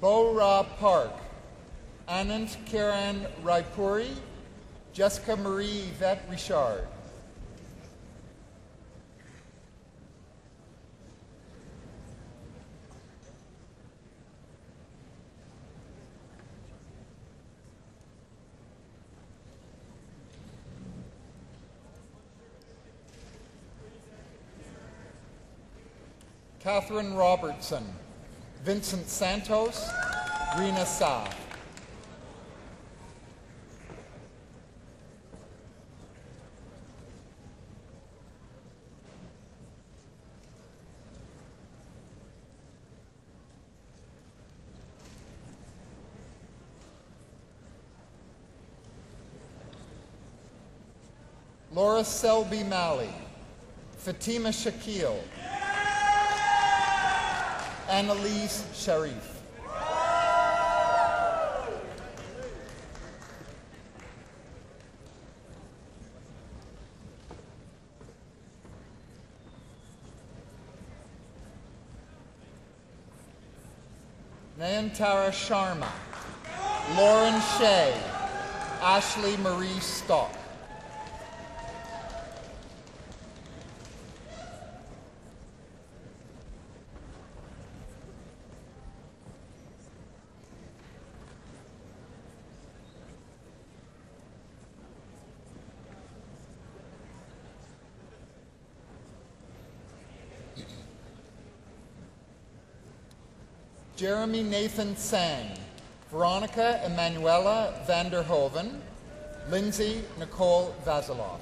Bo Ra Park, Anant Kiran Raipuri, Jessica Marie Yvette Richard. Catherine Robertson, Vincent Santos, Rena Sa. Laura Selby Malley, Fatima Shakil, Annalise Sharif. Nayantara Sharma, Lauren Shea, Ashley Marie Stock. Jeremy Nathan Sang, Veronica Emanuela Vanderhoven, Lindsay Nicole Vasiloff.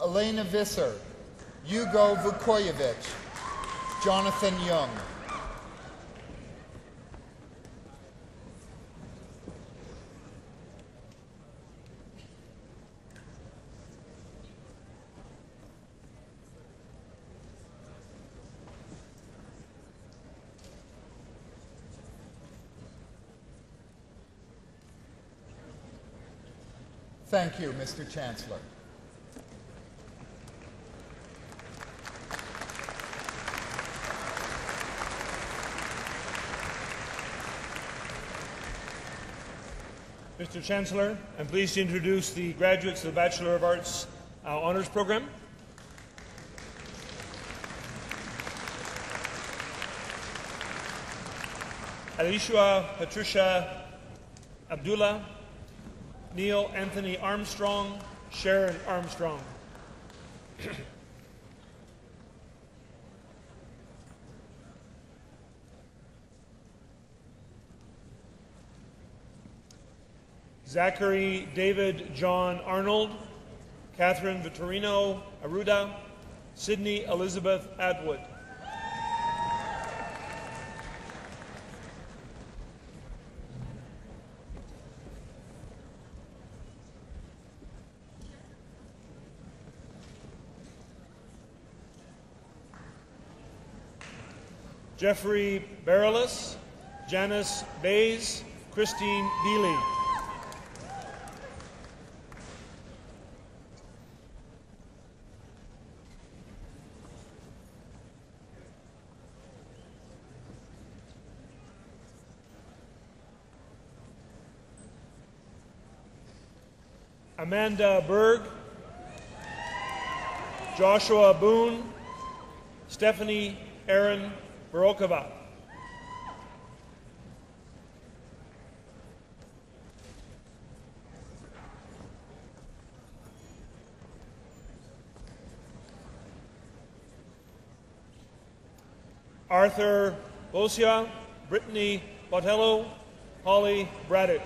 Elena Visser, Hugo Vukoyevich, Jonathan Young. Thank you, Mr. Chancellor. Mr. Chancellor, I'm pleased to introduce the graduates of the Bachelor of Arts Honours Program. Alishua Patricia Abdullah, Neil Anthony Armstrong, Sharon Armstrong. Zachary David John Arnold, Catherine Vittorino Aruda, Sydney Elizabeth Atwood. Jeffrey Bareilles, Janice Bays, Christine Beeley. Amanda Berg, Joshua Boone, Stephanie Erin Barokova. Arthur Bosia, Brittany Botello, Holly Bradich.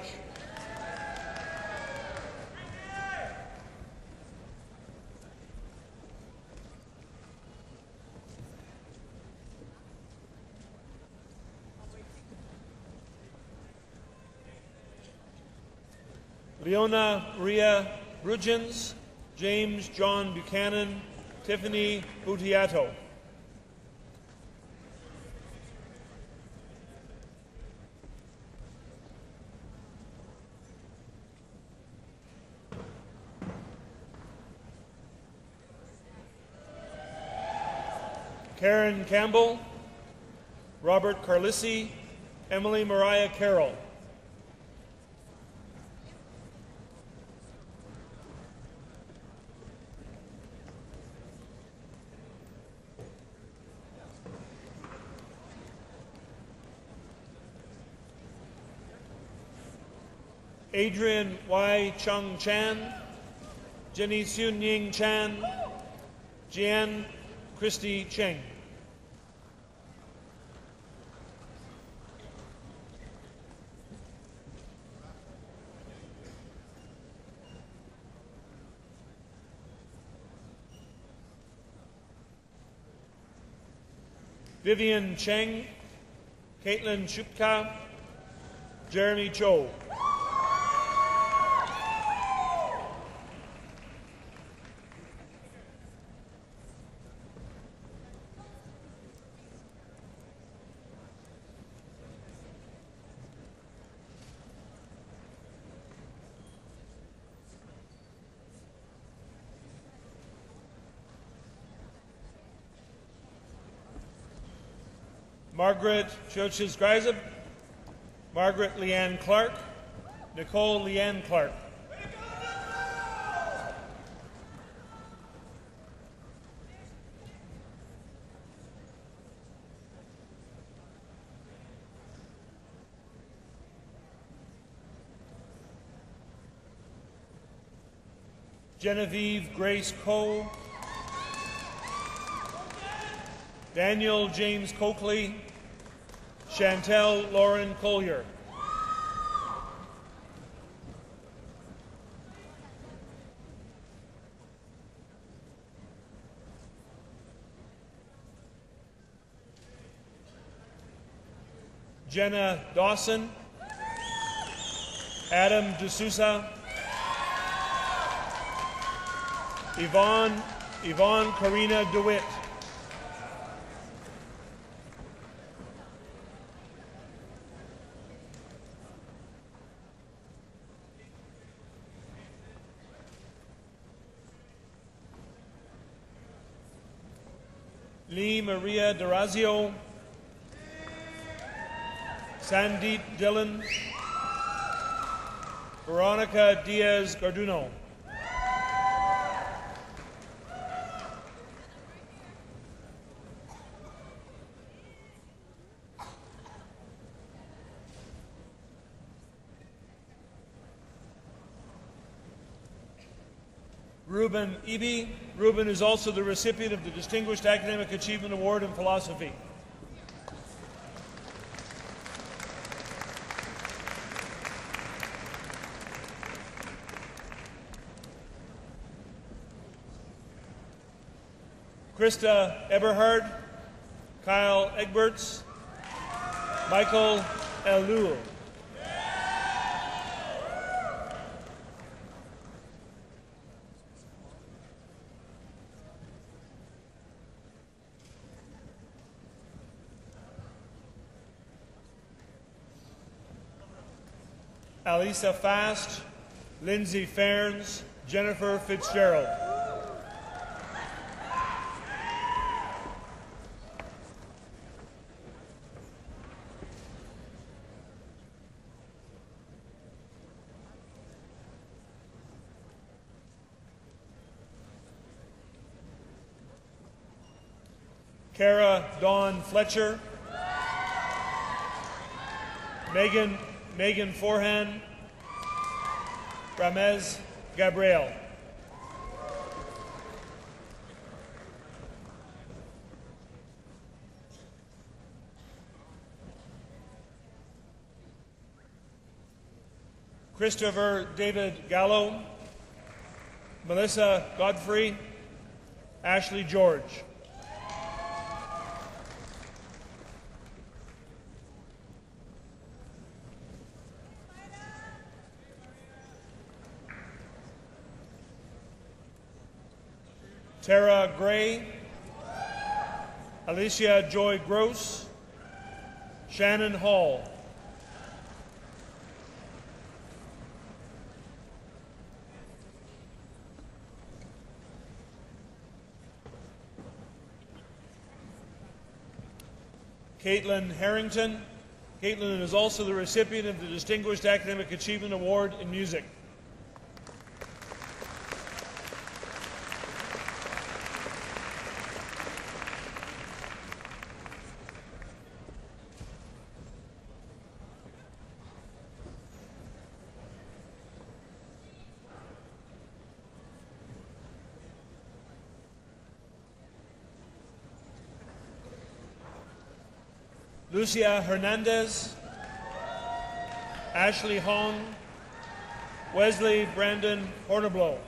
Leona Maria Brugens, James John Buchanan, Tiffany Butiato. Karen Campbell, Robert Carlissi, Emily Mariah Carroll. Adrian Y. Chung Chan, Jenny Soon Ying Chan, Jian Christy Cheng. Vivian Cheng, Caitlin Shupka, Jeremy Cho. Margaret Churches Greiseb, Margaret Leanne Clark, Nicole Leanne Clark. Genevieve Grace Coe, Daniel James Coakley, Chantel Lauren Collier. Jenna Dawson, Adam D'Souza, Yvonne Karina DeWitt. Lee Maria D'Orazio, Sandeep Dillon, Veronica Diaz Garduno. Ruben Eby. Ruben is also the recipient of the Distinguished Academic Achievement Award in Philosophy. Krista Eberhard, Kyle Egberts, Michael Elul. Alisa Fast, Lindsay Fairns, Jennifer Fitzgerald. Kara Dawn Fletcher, Megan Forhan, Ramez Gabriel. Christopher David Gallo, Melissa Godfrey, Ashley George. Tara Gray, Alicia Joy Gross, Shannon Hall. Caitlin Harrington. Caitlin is also the recipient of the Distinguished Academic Achievement Award in Music. Lucia Hernandez, Ashley Hong, Wesley Brandon Hornablow.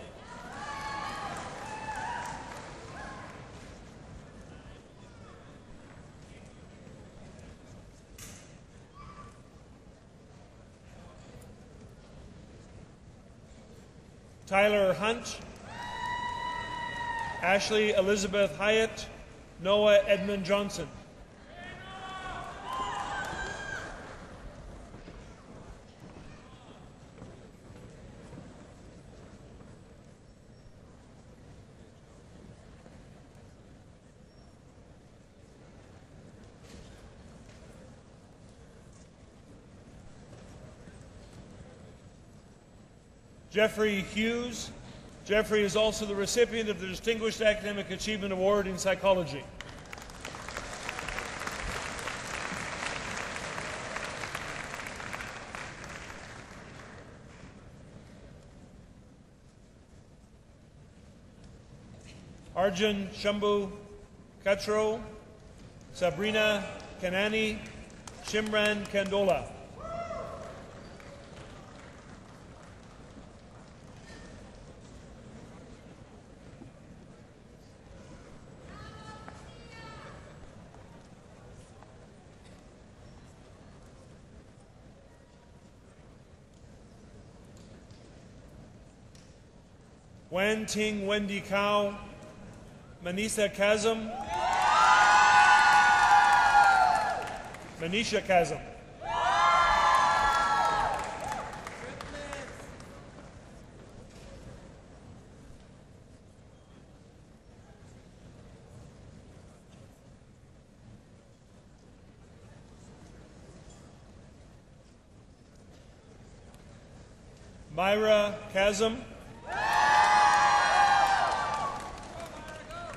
Tyler Hunt, Ashley Elizabeth Hyatt, Noah Edmund Johnson. Jeffrey Hughes. Jeffrey is also the recipient of the Distinguished Academic Achievement Award in Psychology. Arjun Shambhu Kachro, Sabrina Kanani, Shimran Kandola. Wen Ting Wendy Kao, Manisha Chasm, Manisha Chasm. Myra Chasm,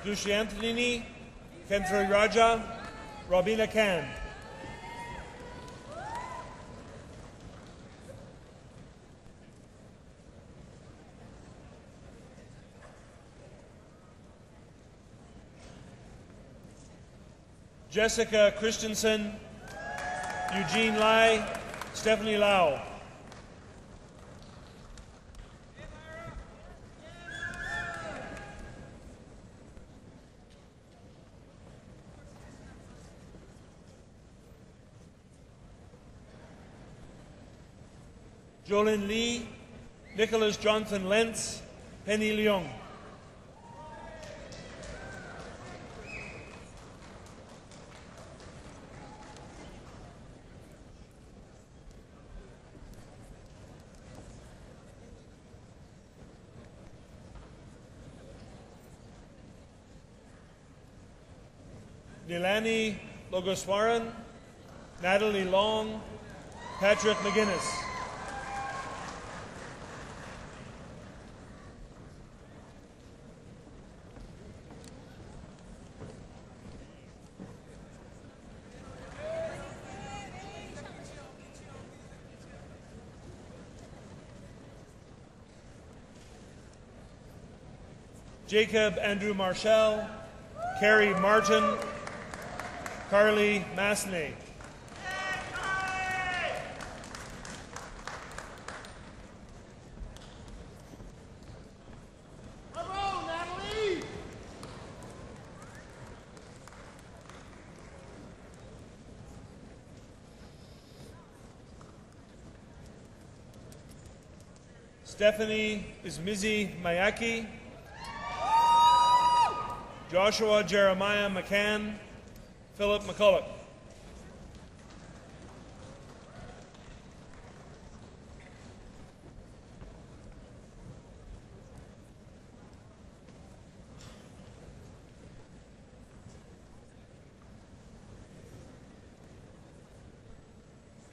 Dushyantini Kentri Raja, Robina Khan. Jessica Christensen, Eugene Lai, Stephanie Lau. Jolin Lee, Nicholas Jonathan Lentz, Penny Leung. Nilani Logoswaran, Natalie Long, Patrick McGuinness. Jacob Andrew Marshall, Carrie Martin, Carly Masney. Bravo, Natalie! Stephanie Ismizi Mayaki, Joshua Jeremiah McCann, Philip McCulloch.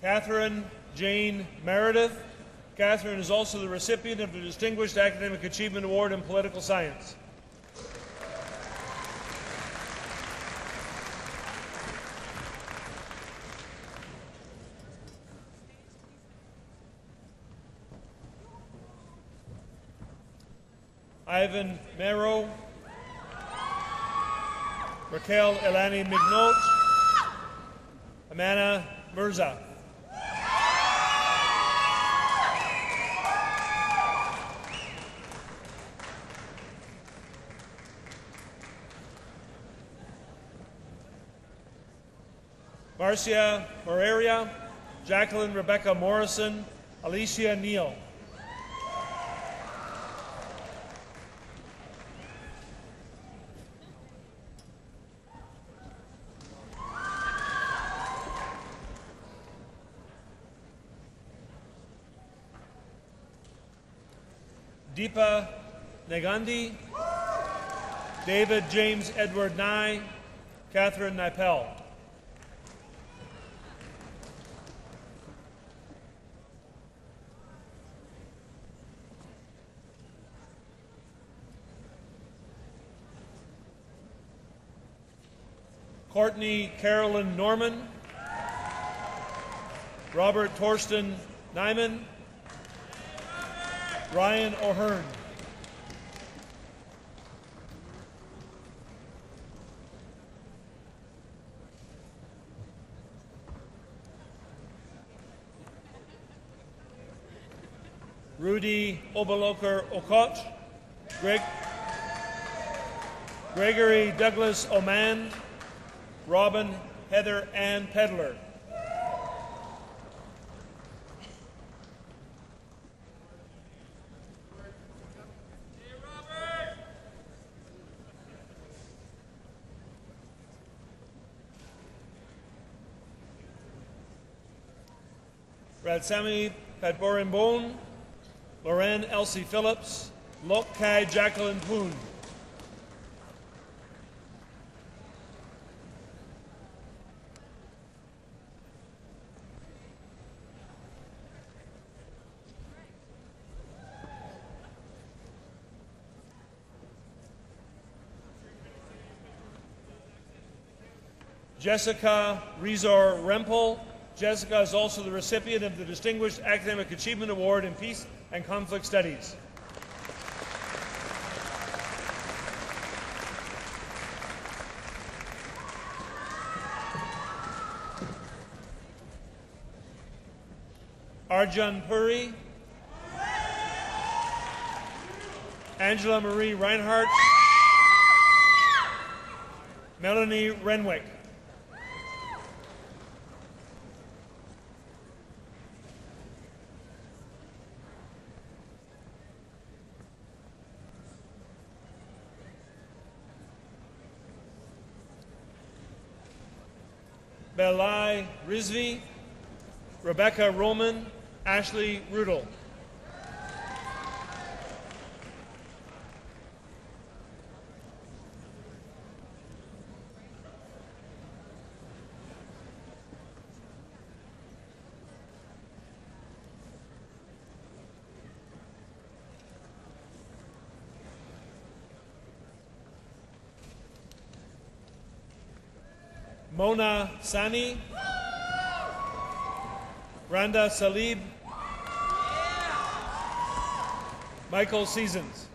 Catherine Jane Meredith. Catherine is also the recipient of the Distinguished Academic Achievement Award in Political Science. Ivan Mero, Raquel Elani Mignot, Amanda Mirza. Marcia Moreira, Jacqueline Rebecca Morrison, Alicia Neal. Deepa Negandhi, David James Edward Nye, Catherine Nipel. Courtney Carolyn Norman, Robert Torsten Nyman, Ryan O'Hearn. Rudy Obaloker Okot, Gregory Douglas Oman, Robin Heather Ann Pedler. Radsami Padborimbon, Loren Elsie Phillips, Lok Kai Jacqueline Poon. Jessica Rizor Rempel. Jessica is also the recipient of the Distinguished Academic Achievement Award in Peace and Conflict Studies. Arjun Puri. Angela Marie Reinhardt. Melanie Renwick. Belai Rizvi. Rebecca Roman. Ashley Rudel. Mona Sani. Randa Salib. Michael Seasons.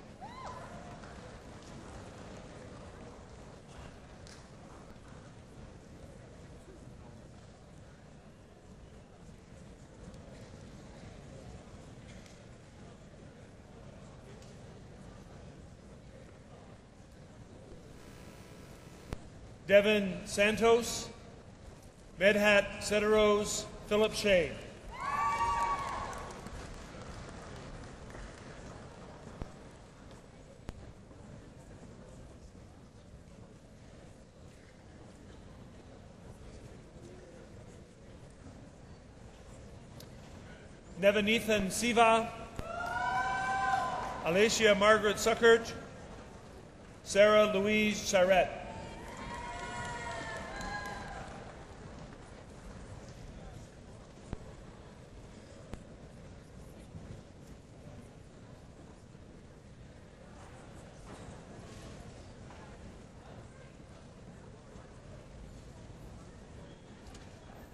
Devin Santos. Medhat Sederose. Philip Shea. Nevanethan Siva. Alicia Margaret Suckert. Sarah Louise Charette.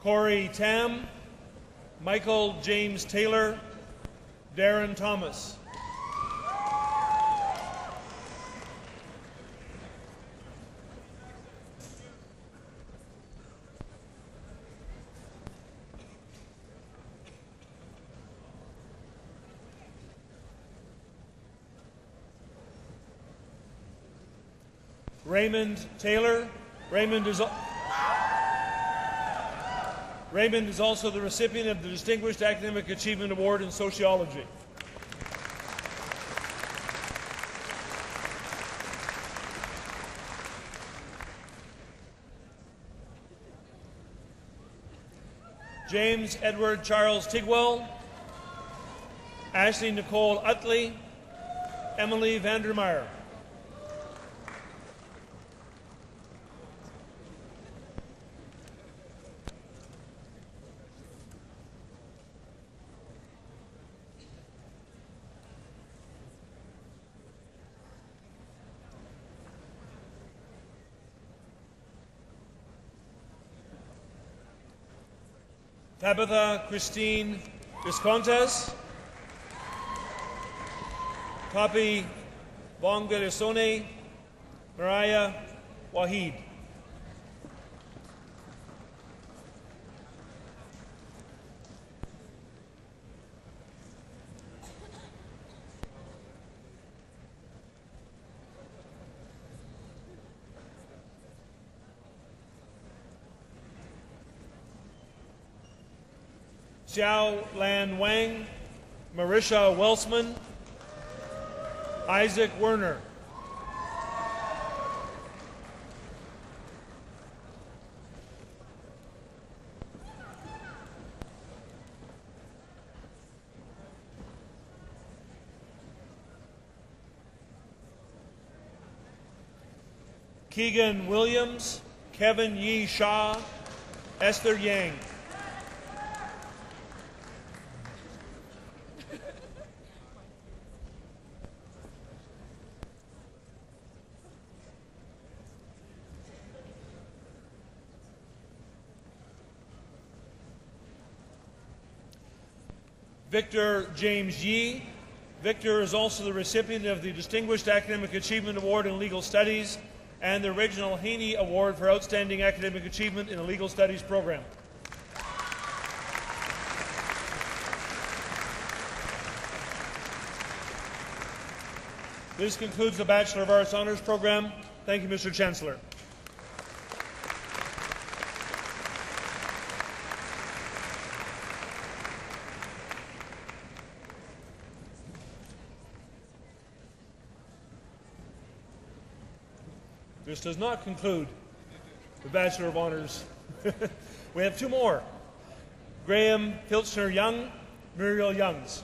Corey Tam. Michael James Taylor. Darren Thomas. Raymond Taylor. Raymond is also the recipient of the Distinguished Academic Achievement Award in Sociology. James Edward Charles Tigwell. Ashley Nicole Utley. Emily Vandermeyer. Tabitha Christine Viscontas. Papi Bongarisone. Mariah Wahid. Xiao Lan Wang, Marisha Welsman, Isaac Werner. Keegan Williams, Kevin Yi Shah, Esther Yang. Victor James Yee. Victor is also the recipient of the Distinguished Academic Achievement Award in Legal Studies and the Reginald Haney Award for Outstanding Academic Achievement in a Legal Studies program. This concludes the Bachelor of Arts Honours program. Thank you, Mr. Chancellor. This does not conclude the Bachelor of Honours. We have two more. Graham Filchner Young, Muriel Youngs.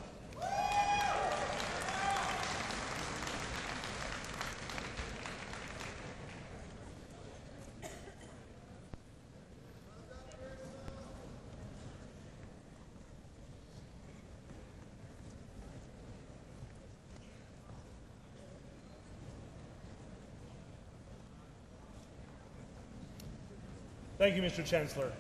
Thank you, Mr. Chancellor.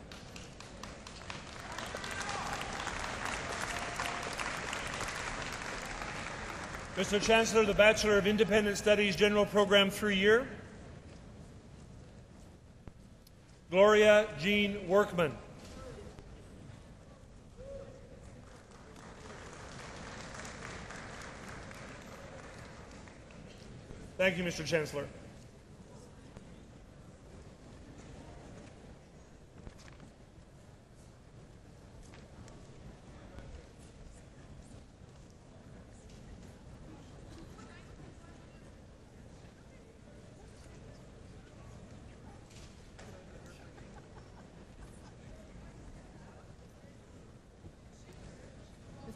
Mr. Chancellor, the Bachelor of Independent Studies General Program 3-year. Gloria Jean Workman. Thank you, Mr. Chancellor.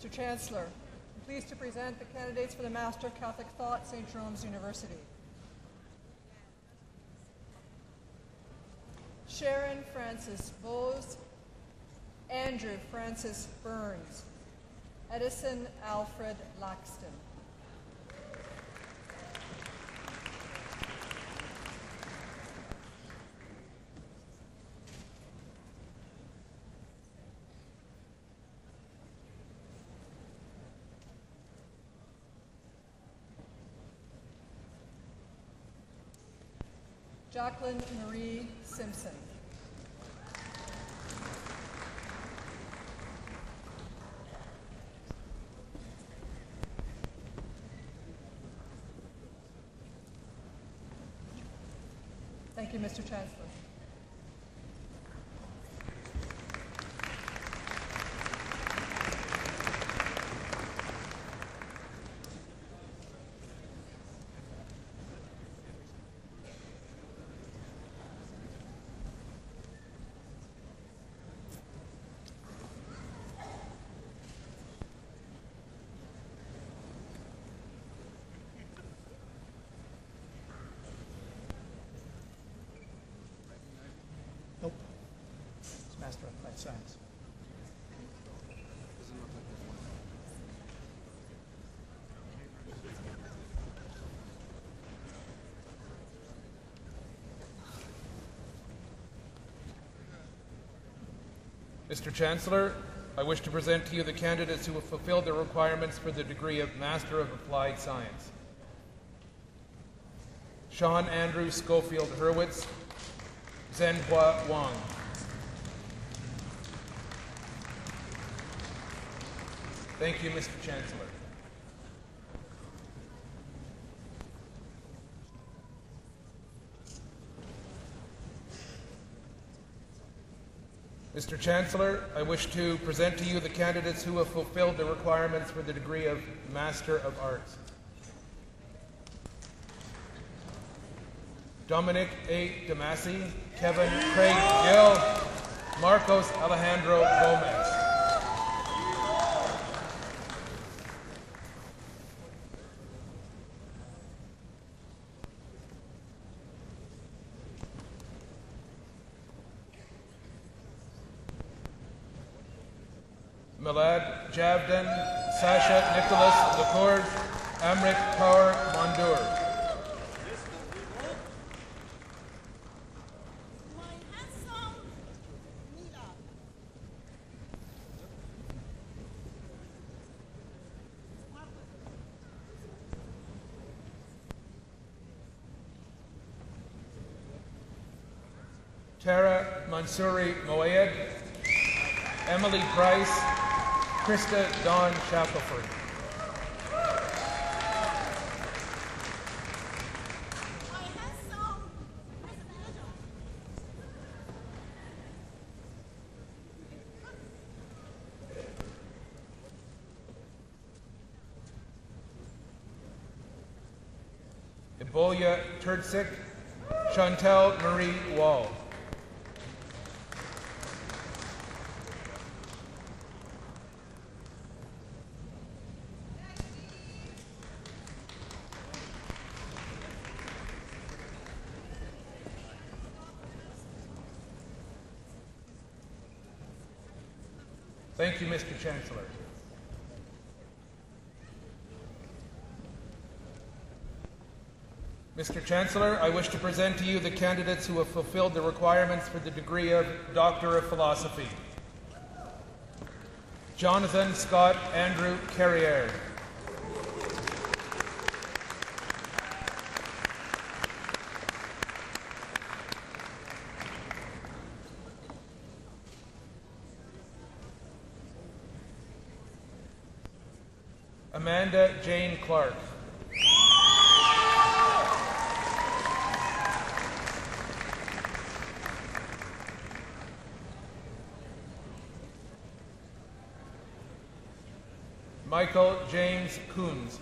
Mr. Chancellor, I'm pleased to present the candidates for the Master of Catholic Thought, St. Jerome's University. Sharon Francis Bowes, Andrew Francis Burns, Edison Alfred Laxton. Jacqueline Marie Simpson. Thank you, Mr. Chancellor. Nope. It's Master of Applied Science. Mr. Chancellor, I wish to present to you the candidates who have fulfilled the requirements for the degree of Master of Applied Science. Sean Andrew Schofield Hurwitz, Zhenhua Wang. Thank you, Mr. Chancellor. Mr. Chancellor, I wish to present to you the candidates who have fulfilled the requirements for the degree of Master of Arts. Dominic A. Damasi, Kevin Craig Gill, Marcos Alejandro Gomez. Milad Javdan, Sasha Nicholas Lacour, Amrit Kaur Mondur. Tara Mansouri Moayed, Emily Price, Krista Dawn Shackelford. Eboya Turdsik, Chantel Marie Wall. Thank you, Mr. Chancellor. Mr. Chancellor, I wish to present to you the candidates who have fulfilled the requirements for the degree of Doctor of Philosophy. Jonathan Scott Andrew Carrier. Amanda Jane Clark. Michael James Coons.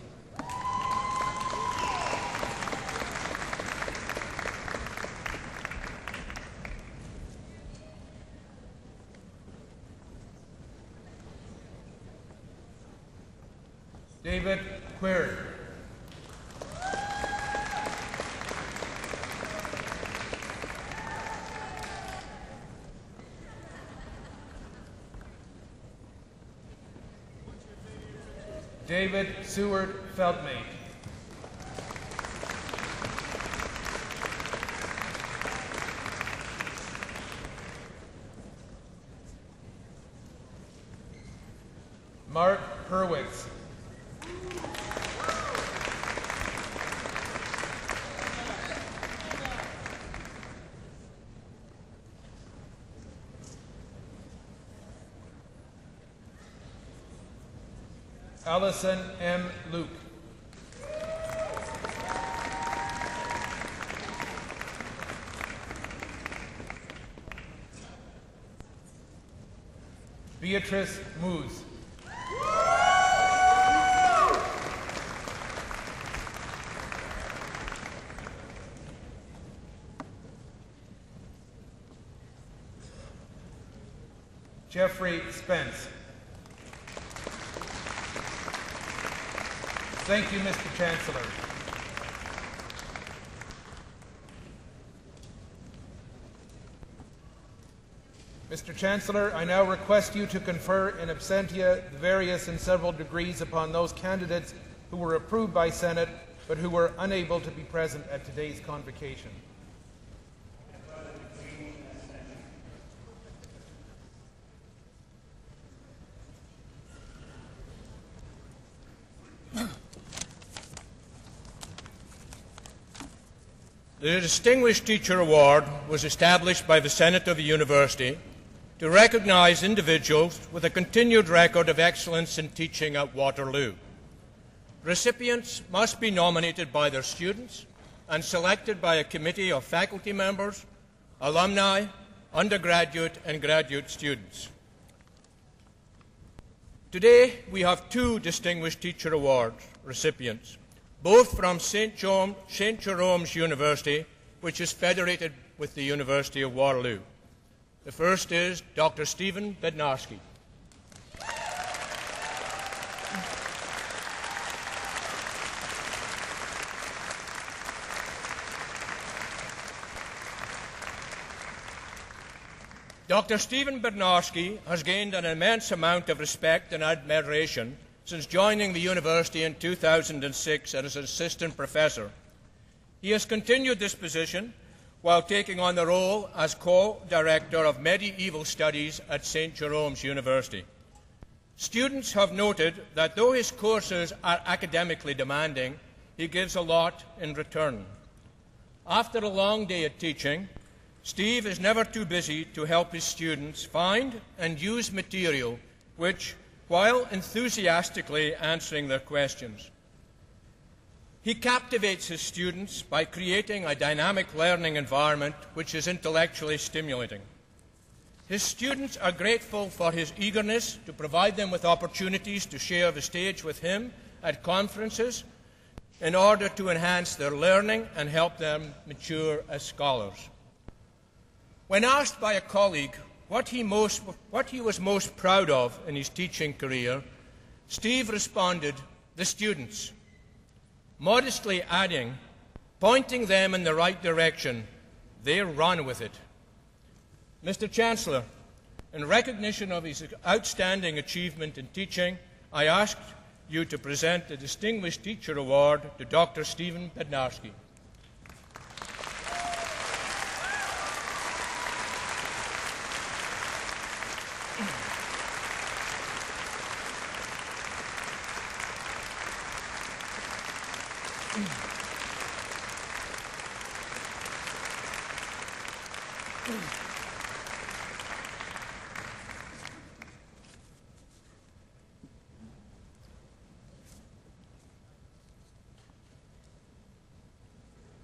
David Query. David Seward Feldmate. Mark Hurwitz. Allison M. Luke. Beatrice Moose. Jeffrey Spence. Thank you, Mr. Chancellor. Mr. Chancellor, I now request you to confer in absentia the various and several degrees upon those candidates who were approved by Senate but who were unable to be present at today's convocation. The Distinguished Teacher Award was established by the Senate of the University to recognize individuals with a continued record of excellence in teaching at Waterloo. Recipients must be nominated by their students and selected by a committee of faculty members, alumni, undergraduate and graduate students. Today, we have two Distinguished Teacher Award recipients, both from St. Jerome's University, which is federated with the University of Waterloo. The first is Dr. Stephen Bednarski. Dr. Stephen Bednarski has gained an immense amount of respect and admiration since joining the university in 2006 as an assistant professor. He has continued this position while taking on the role as co-director of medieval studies at St. Jerome's University. Students have noted that though his courses are academically demanding, he gives a lot in return. After a long day of teaching, Steve is never too busy to help his students find and use material which, while enthusiastically answering their questions, he captivates his students by creating a dynamic learning environment which is intellectually stimulating. His students are grateful for his eagerness to provide them with opportunities to share the stage with him at conferences in order to enhance their learning and help them mature as scholars. When asked by a colleague what he was most proud of in his teaching career, Steve responded, "The students," modestly adding, pointing them in the right direction, "They run with it." Mr. Chancellor, in recognition of his outstanding achievement in teaching, I ask you to present the Distinguished Teacher Award to Dr. Stephen Bednarski.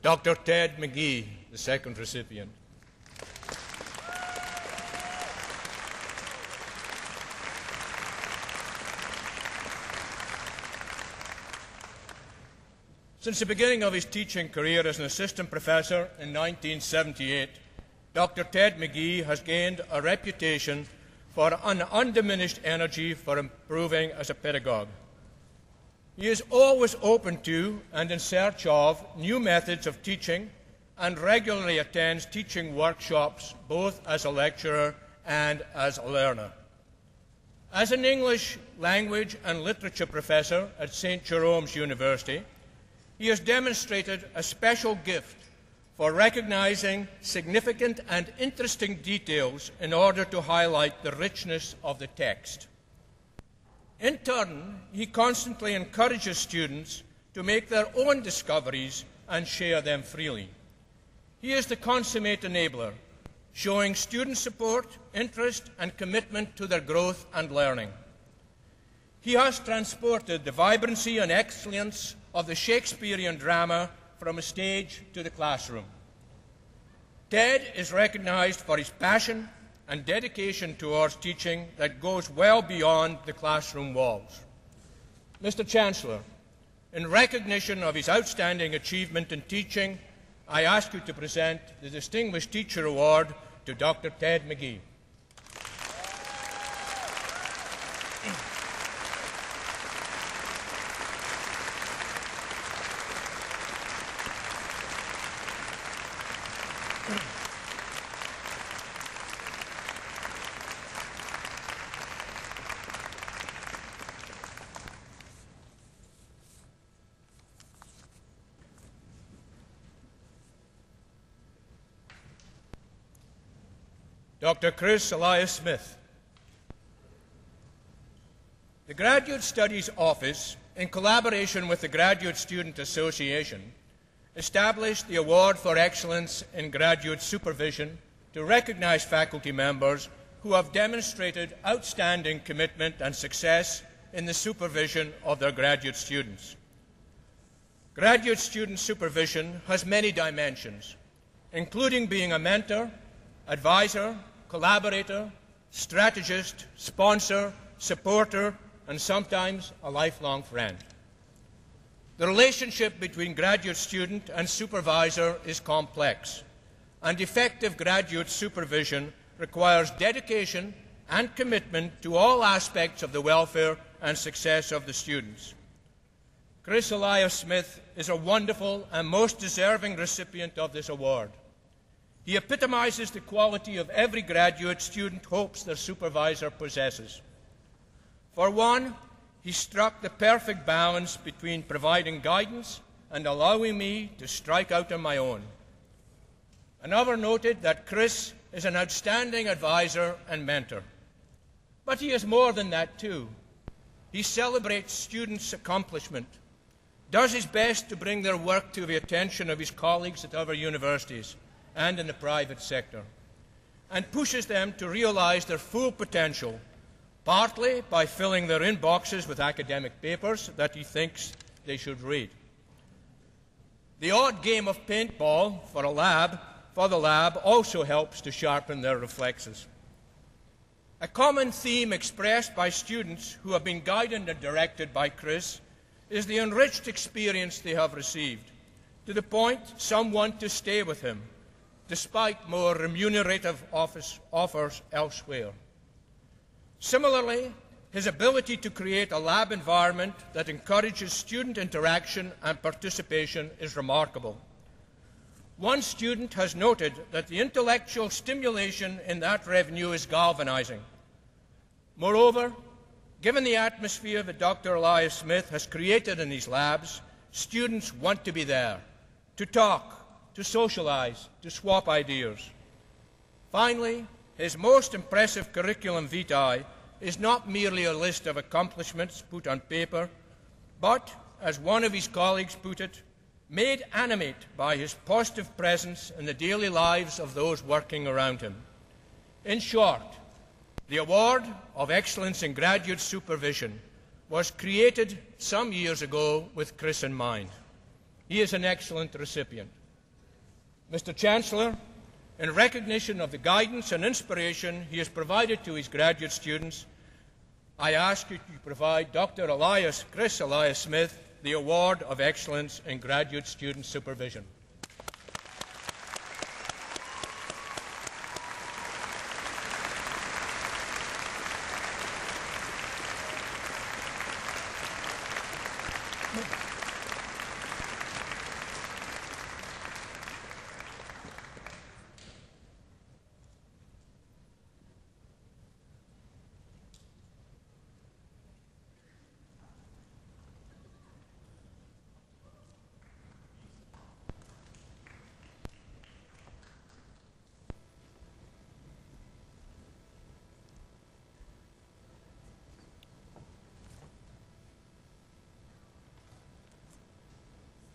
Dr. Ted McGee, the second recipient. Since the beginning of his teaching career as an assistant professor in 1978, Dr. Ted McGee has gained a reputation for an undiminished energy for improving as a pedagogue. He is always open to and in search of new methods of teaching and regularly attends teaching workshops both as a lecturer and as a learner. As an English language and literature professor at St. Jerome's University, he has demonstrated a special gift for recognizing significant and interesting details in order to highlight the richness of the text. In turn, he constantly encourages students to make their own discoveries and share them freely. He is the consummate enabler, showing student support, interest, and commitment to their growth and learning. He has transported the vibrancy and excellence of the Shakespearean drama from a stage to the classroom. Ted is recognized for his passion and dedication towards teaching that goes well beyond the classroom walls. Mr. Chancellor, in recognition of his outstanding achievement in teaching, I ask you to present the Distinguished Teacher Award to Dr. Ted McGee. Dr. Chris Elias Smith. The Graduate Studies Office, in collaboration with the Graduate Student Association, established the Award for Excellence in Graduate Supervision to recognize faculty members who have demonstrated outstanding commitment and success in the supervision of their graduate students. Graduate student supervision has many dimensions, including being a mentor, advisor, collaborator, strategist, sponsor, supporter, and sometimes a lifelong friend. The relationship between graduate student and supervisor is complex, and effective graduate supervision requires dedication and commitment to all aspects of the welfare and success of the students. Chris Elias Smith is a wonderful and most deserving recipient of this award. He epitomizes the quality of every graduate student hopes their supervisor possesses. For one, he struck the perfect balance between providing guidance and allowing me to strike out on my own. Another noted that Chris is an outstanding advisor and mentor. But he is more than that too. He celebrates students' accomplishment, does his best to bring their work to the attention of his colleagues at other universities, and in the private sector, and pushes them to realize their full potential, partly by filling their inboxes with academic papers that he thinks they should read. The odd game of paintball for the lab also helps to sharpen their reflexes. A common theme expressed by students who have been guided and directed by Chris is the enriched experience they have received, to the point some want to stay with him, despite more remunerative offers elsewhere. Similarly, his ability to create a lab environment that encourages student interaction and participation is remarkable. One student has noted that the intellectual stimulation in that revenue is galvanizing. Moreover, given the atmosphere that Dr. Elias Smith has created in these labs, students want to be there, to talk, to socialize, to swap ideas. Finally, his most impressive curriculum vitae is not merely a list of accomplishments put on paper, but, as one of his colleagues put it, made animate by his positive presence in the daily lives of those working around him. In short, the Award of Excellence in Graduate Supervision was created some years ago with Chris in mind. He is an excellent recipient. Mr. Chancellor, in recognition of the guidance and inspiration he has provided to his graduate students, I ask you to provide Dr. Chris Elias Smith the Award of Excellence in Graduate Student Supervision.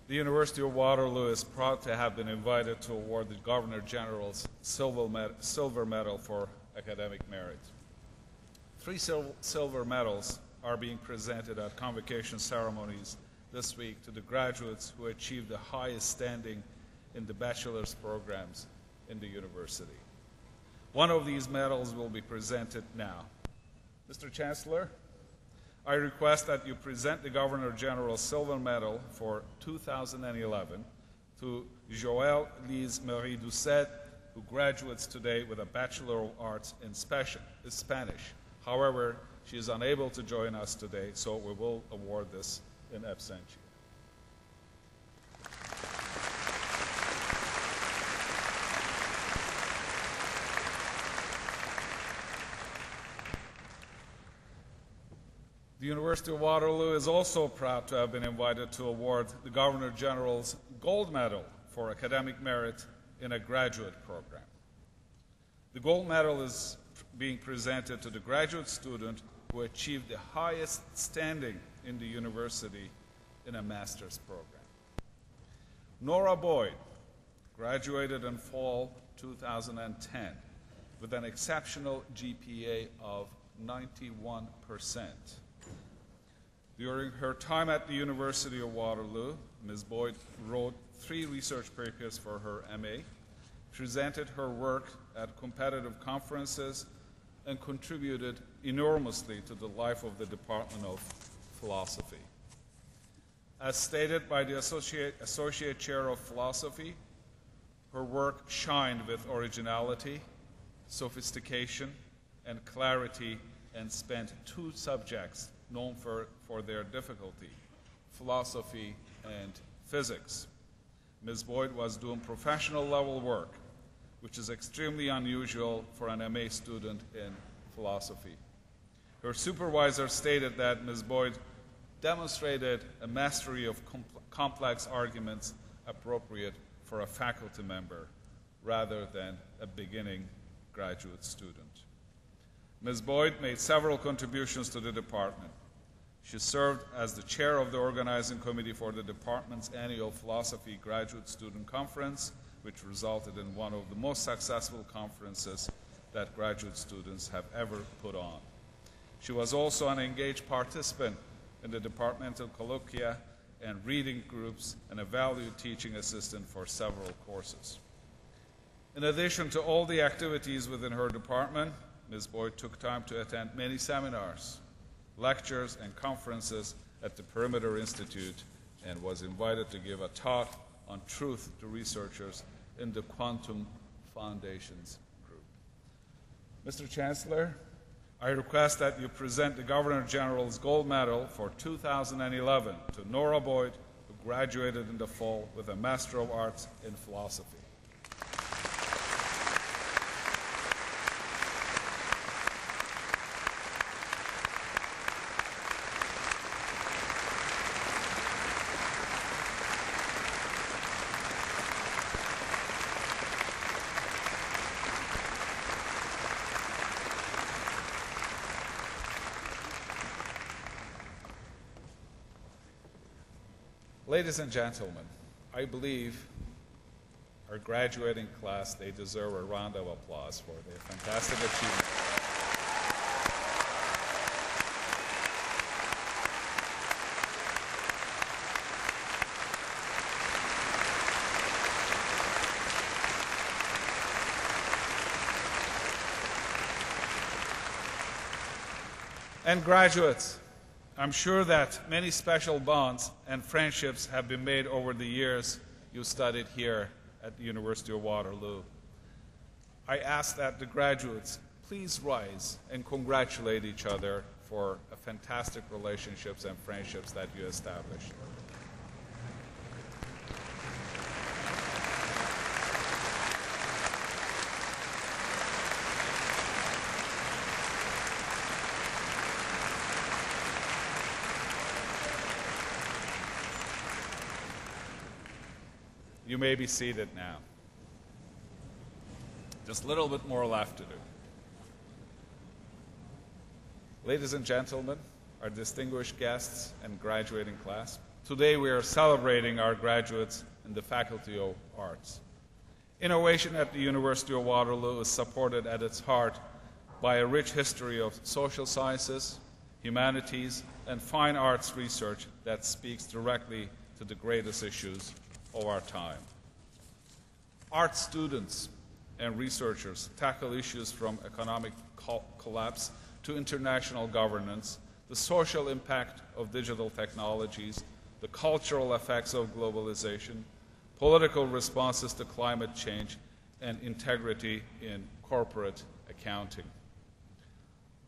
The University of Waterloo is proud to have been invited to award the Governor General's Silver Medal for Academic Merit. 3 silver medals are being presented at convocation ceremonies this week to the graduates who achieved the highest standing in the bachelor's programs in the university. One of these medals will be presented now. Mr. Chancellor, I request that you present the Governor General's Silver Medal for 2011 to Joëlle Lise Marie Doucet, who graduates today with a Bachelor of Arts in Spanish. However, she is unable to join us today, so we will award this in absentia. The University of Waterloo is also proud to have been invited to award the Governor General's Gold Medal for Academic Merit in a graduate program. The Gold Medal is being presented to the graduate student who achieved the highest standing in the university in a master's program. Nora Boyd graduated in fall 2010 with an exceptional GPA of 91%. During her time at the University of Waterloo, Ms. Boyd wrote 3 research papers for her MA, presented her work at competitive conferences, and contributed enormously to the life of the Department of Philosophy. As stated by the Associate Chair of Philosophy, her work shined with originality, sophistication, and clarity, and spent 2 subjects known for their difficulty, philosophy and physics. Ms. Boyd was doing professional level work, which is extremely unusual for an MA student in philosophy. Her supervisor stated that Ms. Boyd demonstrated a mastery of complex arguments appropriate for a faculty member rather than a beginning graduate student. Ms. Boyd made several contributions to the department. She served as the chair of the organizing committee for the department's annual philosophy graduate student conference which resulted in one of the most successful conferences that graduate students have ever put on. She was also an engaged participant in the departmental colloquia and reading groups and a valued teaching assistant for several courses. In addition to all the activities within her department, Ms. Boyd took time to attend many seminars, lectures, and conferences at the Perimeter Institute and was invited to give a talk on truth to researchers in the Quantum Foundations group. Mr. Chancellor, I request that you present the Governor General's Gold Medal for 2011 to Nora Boyd, who graduated in the fall with a Master of Arts in Philosophy. Ladies and gentlemen, I believe our graduating class, they deserve a round of applause for their fantastic achievement. And graduates, I'm sure that many special bonds and friendships have been made over the years you studied here at the University of Waterloo. I ask that the graduates please rise and congratulate each other for fantastic relationships and friendships that you established. You may be seated now. Just a little bit more left to do. Ladies and gentlemen, our distinguished guests and graduating class, today we are celebrating our graduates in the Faculty of Arts. Innovation at the University of Waterloo is supported at its heart by a rich history of social sciences, humanities, and fine arts research that speaks directly to the greatest issues of our time. Art students and researchers tackle issues from economic collapse to international governance, the social impact of digital technologies, the cultural effects of globalization, political responses to climate change, and integrity in corporate accounting.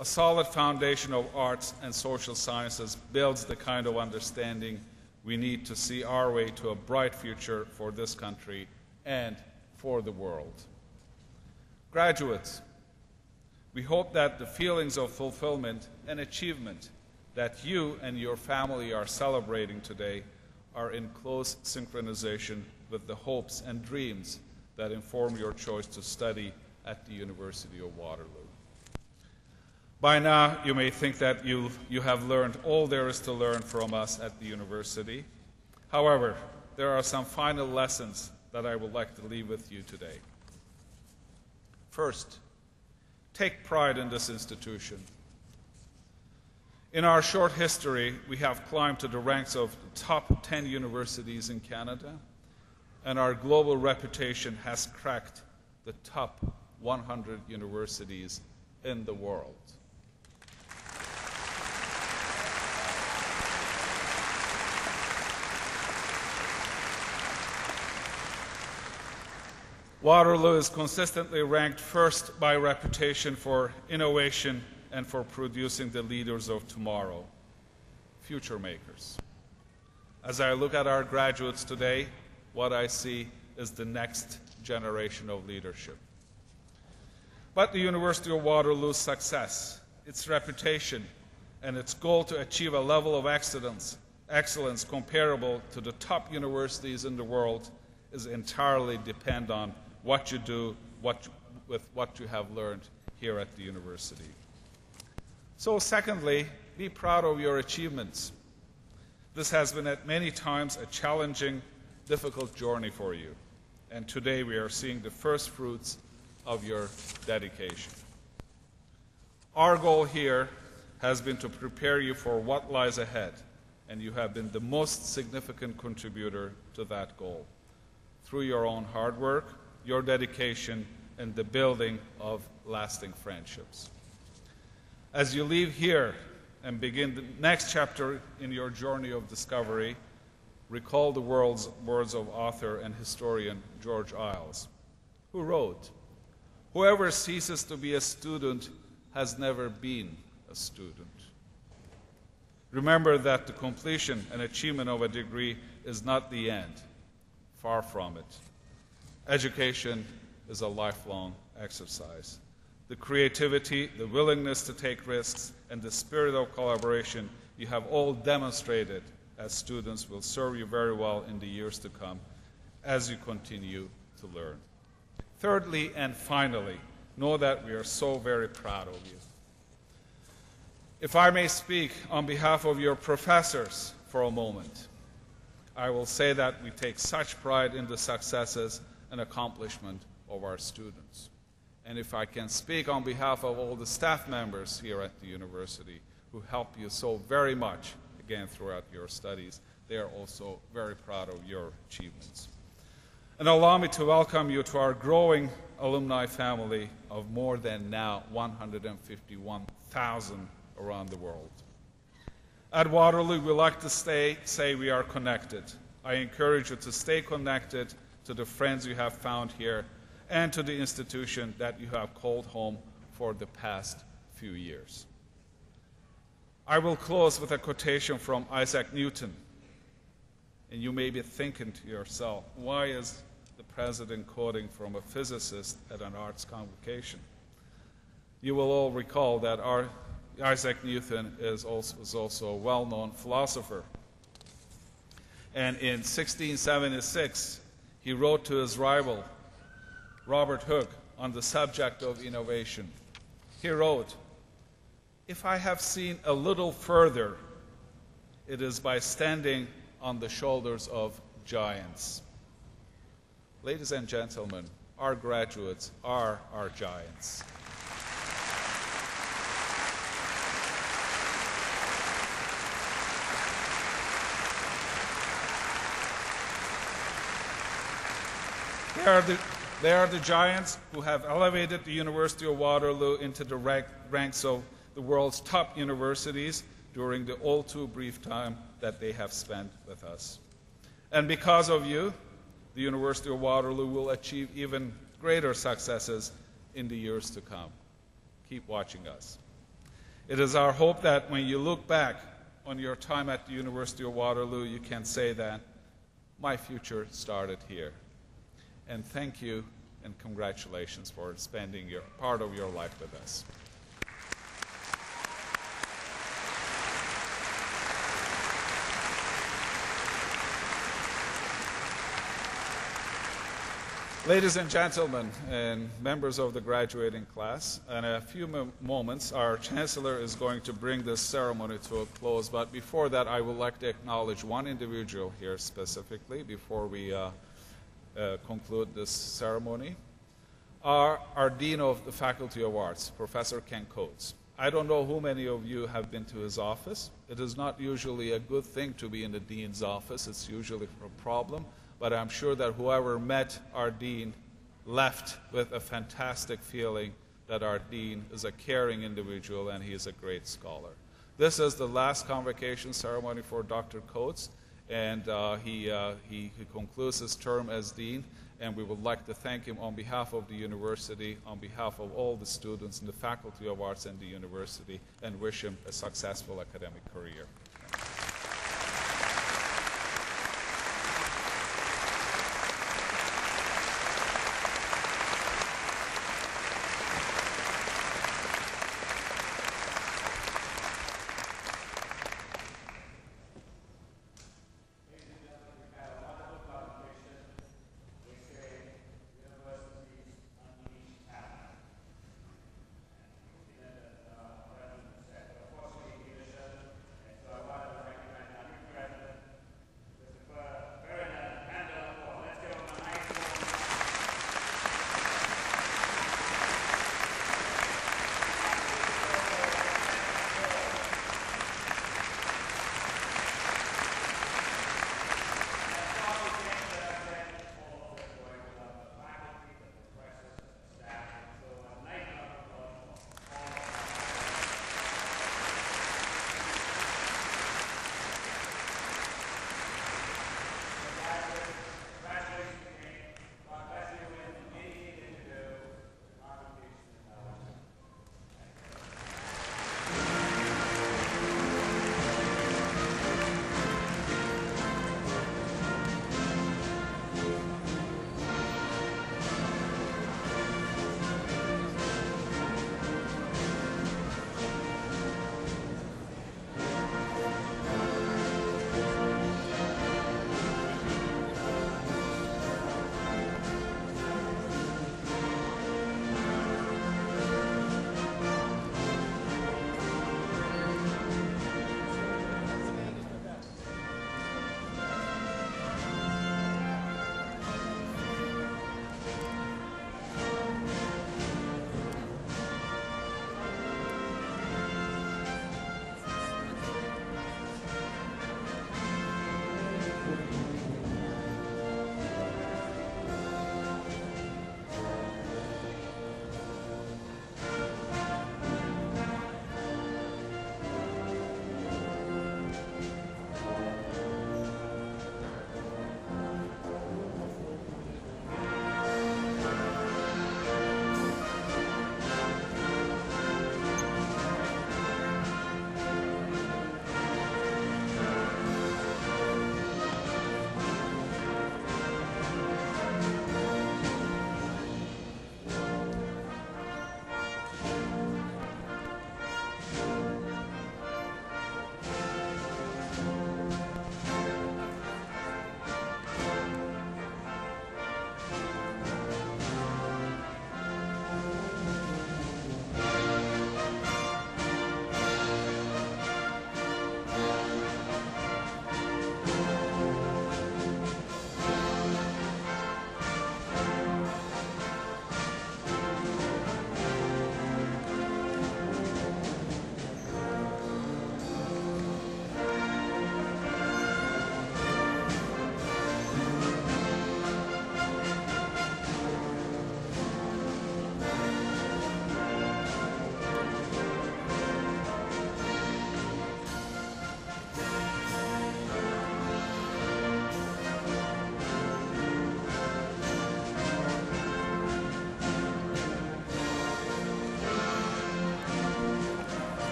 A solid foundation of arts and social sciences builds the kind of understanding we need to see our way to a bright future for this country and for the world. Graduates, we hope that the feelings of fulfillment and achievement that you and your family are celebrating today are in close synchronization with the hopes and dreams that inform your choice to study at the University of Waterloo. By now, you may think that you have learned all there is to learn from us at the university. However, there are some final lessons that I would like to leave with you today. First, take pride in this institution. In our short history, we have climbed to the ranks of the top 10 universities in Canada, and our global reputation has cracked the top 100 universities in the world. Waterloo is consistently ranked first by reputation for innovation and for producing the leaders of tomorrow, future makers. As I look at our graduates today, what I see is the next generation of leadership. But the University of Waterloo's success, its reputation, and its goal to achieve a level of excellence comparable to the top universities in the world is entirely dependent on what you do with what you have learned here at the university. So secondly, be proud of your achievements. This has been at many times a challenging, difficult journey for you. and today we are seeing the first fruits of your dedication. Our goal here has been to prepare you for what lies ahead, and you have been the most significant contributor to that goal through your own hard work, your dedication, and the building of lasting friendships. As you leave here and begin the next chapter in your journey of discovery, recall the words of author and historian George Iles, who wrote, "Whoever ceases to be a student has never been a student." Remember that the completion and achievement of a degree is not the end. Far from it. Education is a lifelong exercise. The creativity, the willingness to take risks, and the spirit of collaboration you have all demonstrated as students will serve you very well in the years to come as you continue to learn. Thirdly and finally, know that we are so very proud of you. If I may speak on behalf of your professors for a moment, I will say that we take such pride in the successes and accomplishment of our students. And if I can speak on behalf of all the staff members here at the university who help you so very much, again, throughout your studies, they are also very proud of your achievements. And allow me to welcome you to our growing alumni family of more than now 151,000 around the world. At Waterloo, we like to say we are connected. I encourage you to stay connected to the friends you have found here and to the institution that you have called home for the past few years. I will close with a quotation from Isaac Newton. And you may be thinking to yourself, why is the president quoting from a physicist at an arts convocation? You will all recall that Isaac Newton was also a well-known philosopher. And in 1676, he wrote to his rival, Robert Hooke, on the subject of innovation. He wrote, "If I have seen a little further, it is by standing on the shoulders of giants." Ladies and gentlemen, our graduates are our giants. They are the giants who have elevated the University of Waterloo into the ranks of the world's top universities during the all too brief time that they have spent with us. And because of you, the University of Waterloo will achieve even greater successes in the years to come. Keep watching us. It is our hope that when you look back on your time at the University of Waterloo, you can say that my future started here. And thank you and congratulations for spending part of your life with us. Ladies and gentlemen, and members of the graduating class, in a few moments, our Chancellor is going to bring this ceremony to a close. But before that, I would like to acknowledge one individual here specifically before we conclude this ceremony. Our Dean of the Faculty of Arts, Professor Ken Coates. I don't know how many of you have been to his office. It is not usually a good thing to be in the Dean's office. It's usually a problem. But I'm sure that whoever met our Dean left with a fantastic feeling that our Dean is a caring individual and he is a great scholar. This is the last convocation ceremony for Dr. Coates, and he concludes his term as Dean, and we would like to thank him on behalf of the university, on behalf of all the students in the Faculty of Arts and the university, and wish him a successful academic career.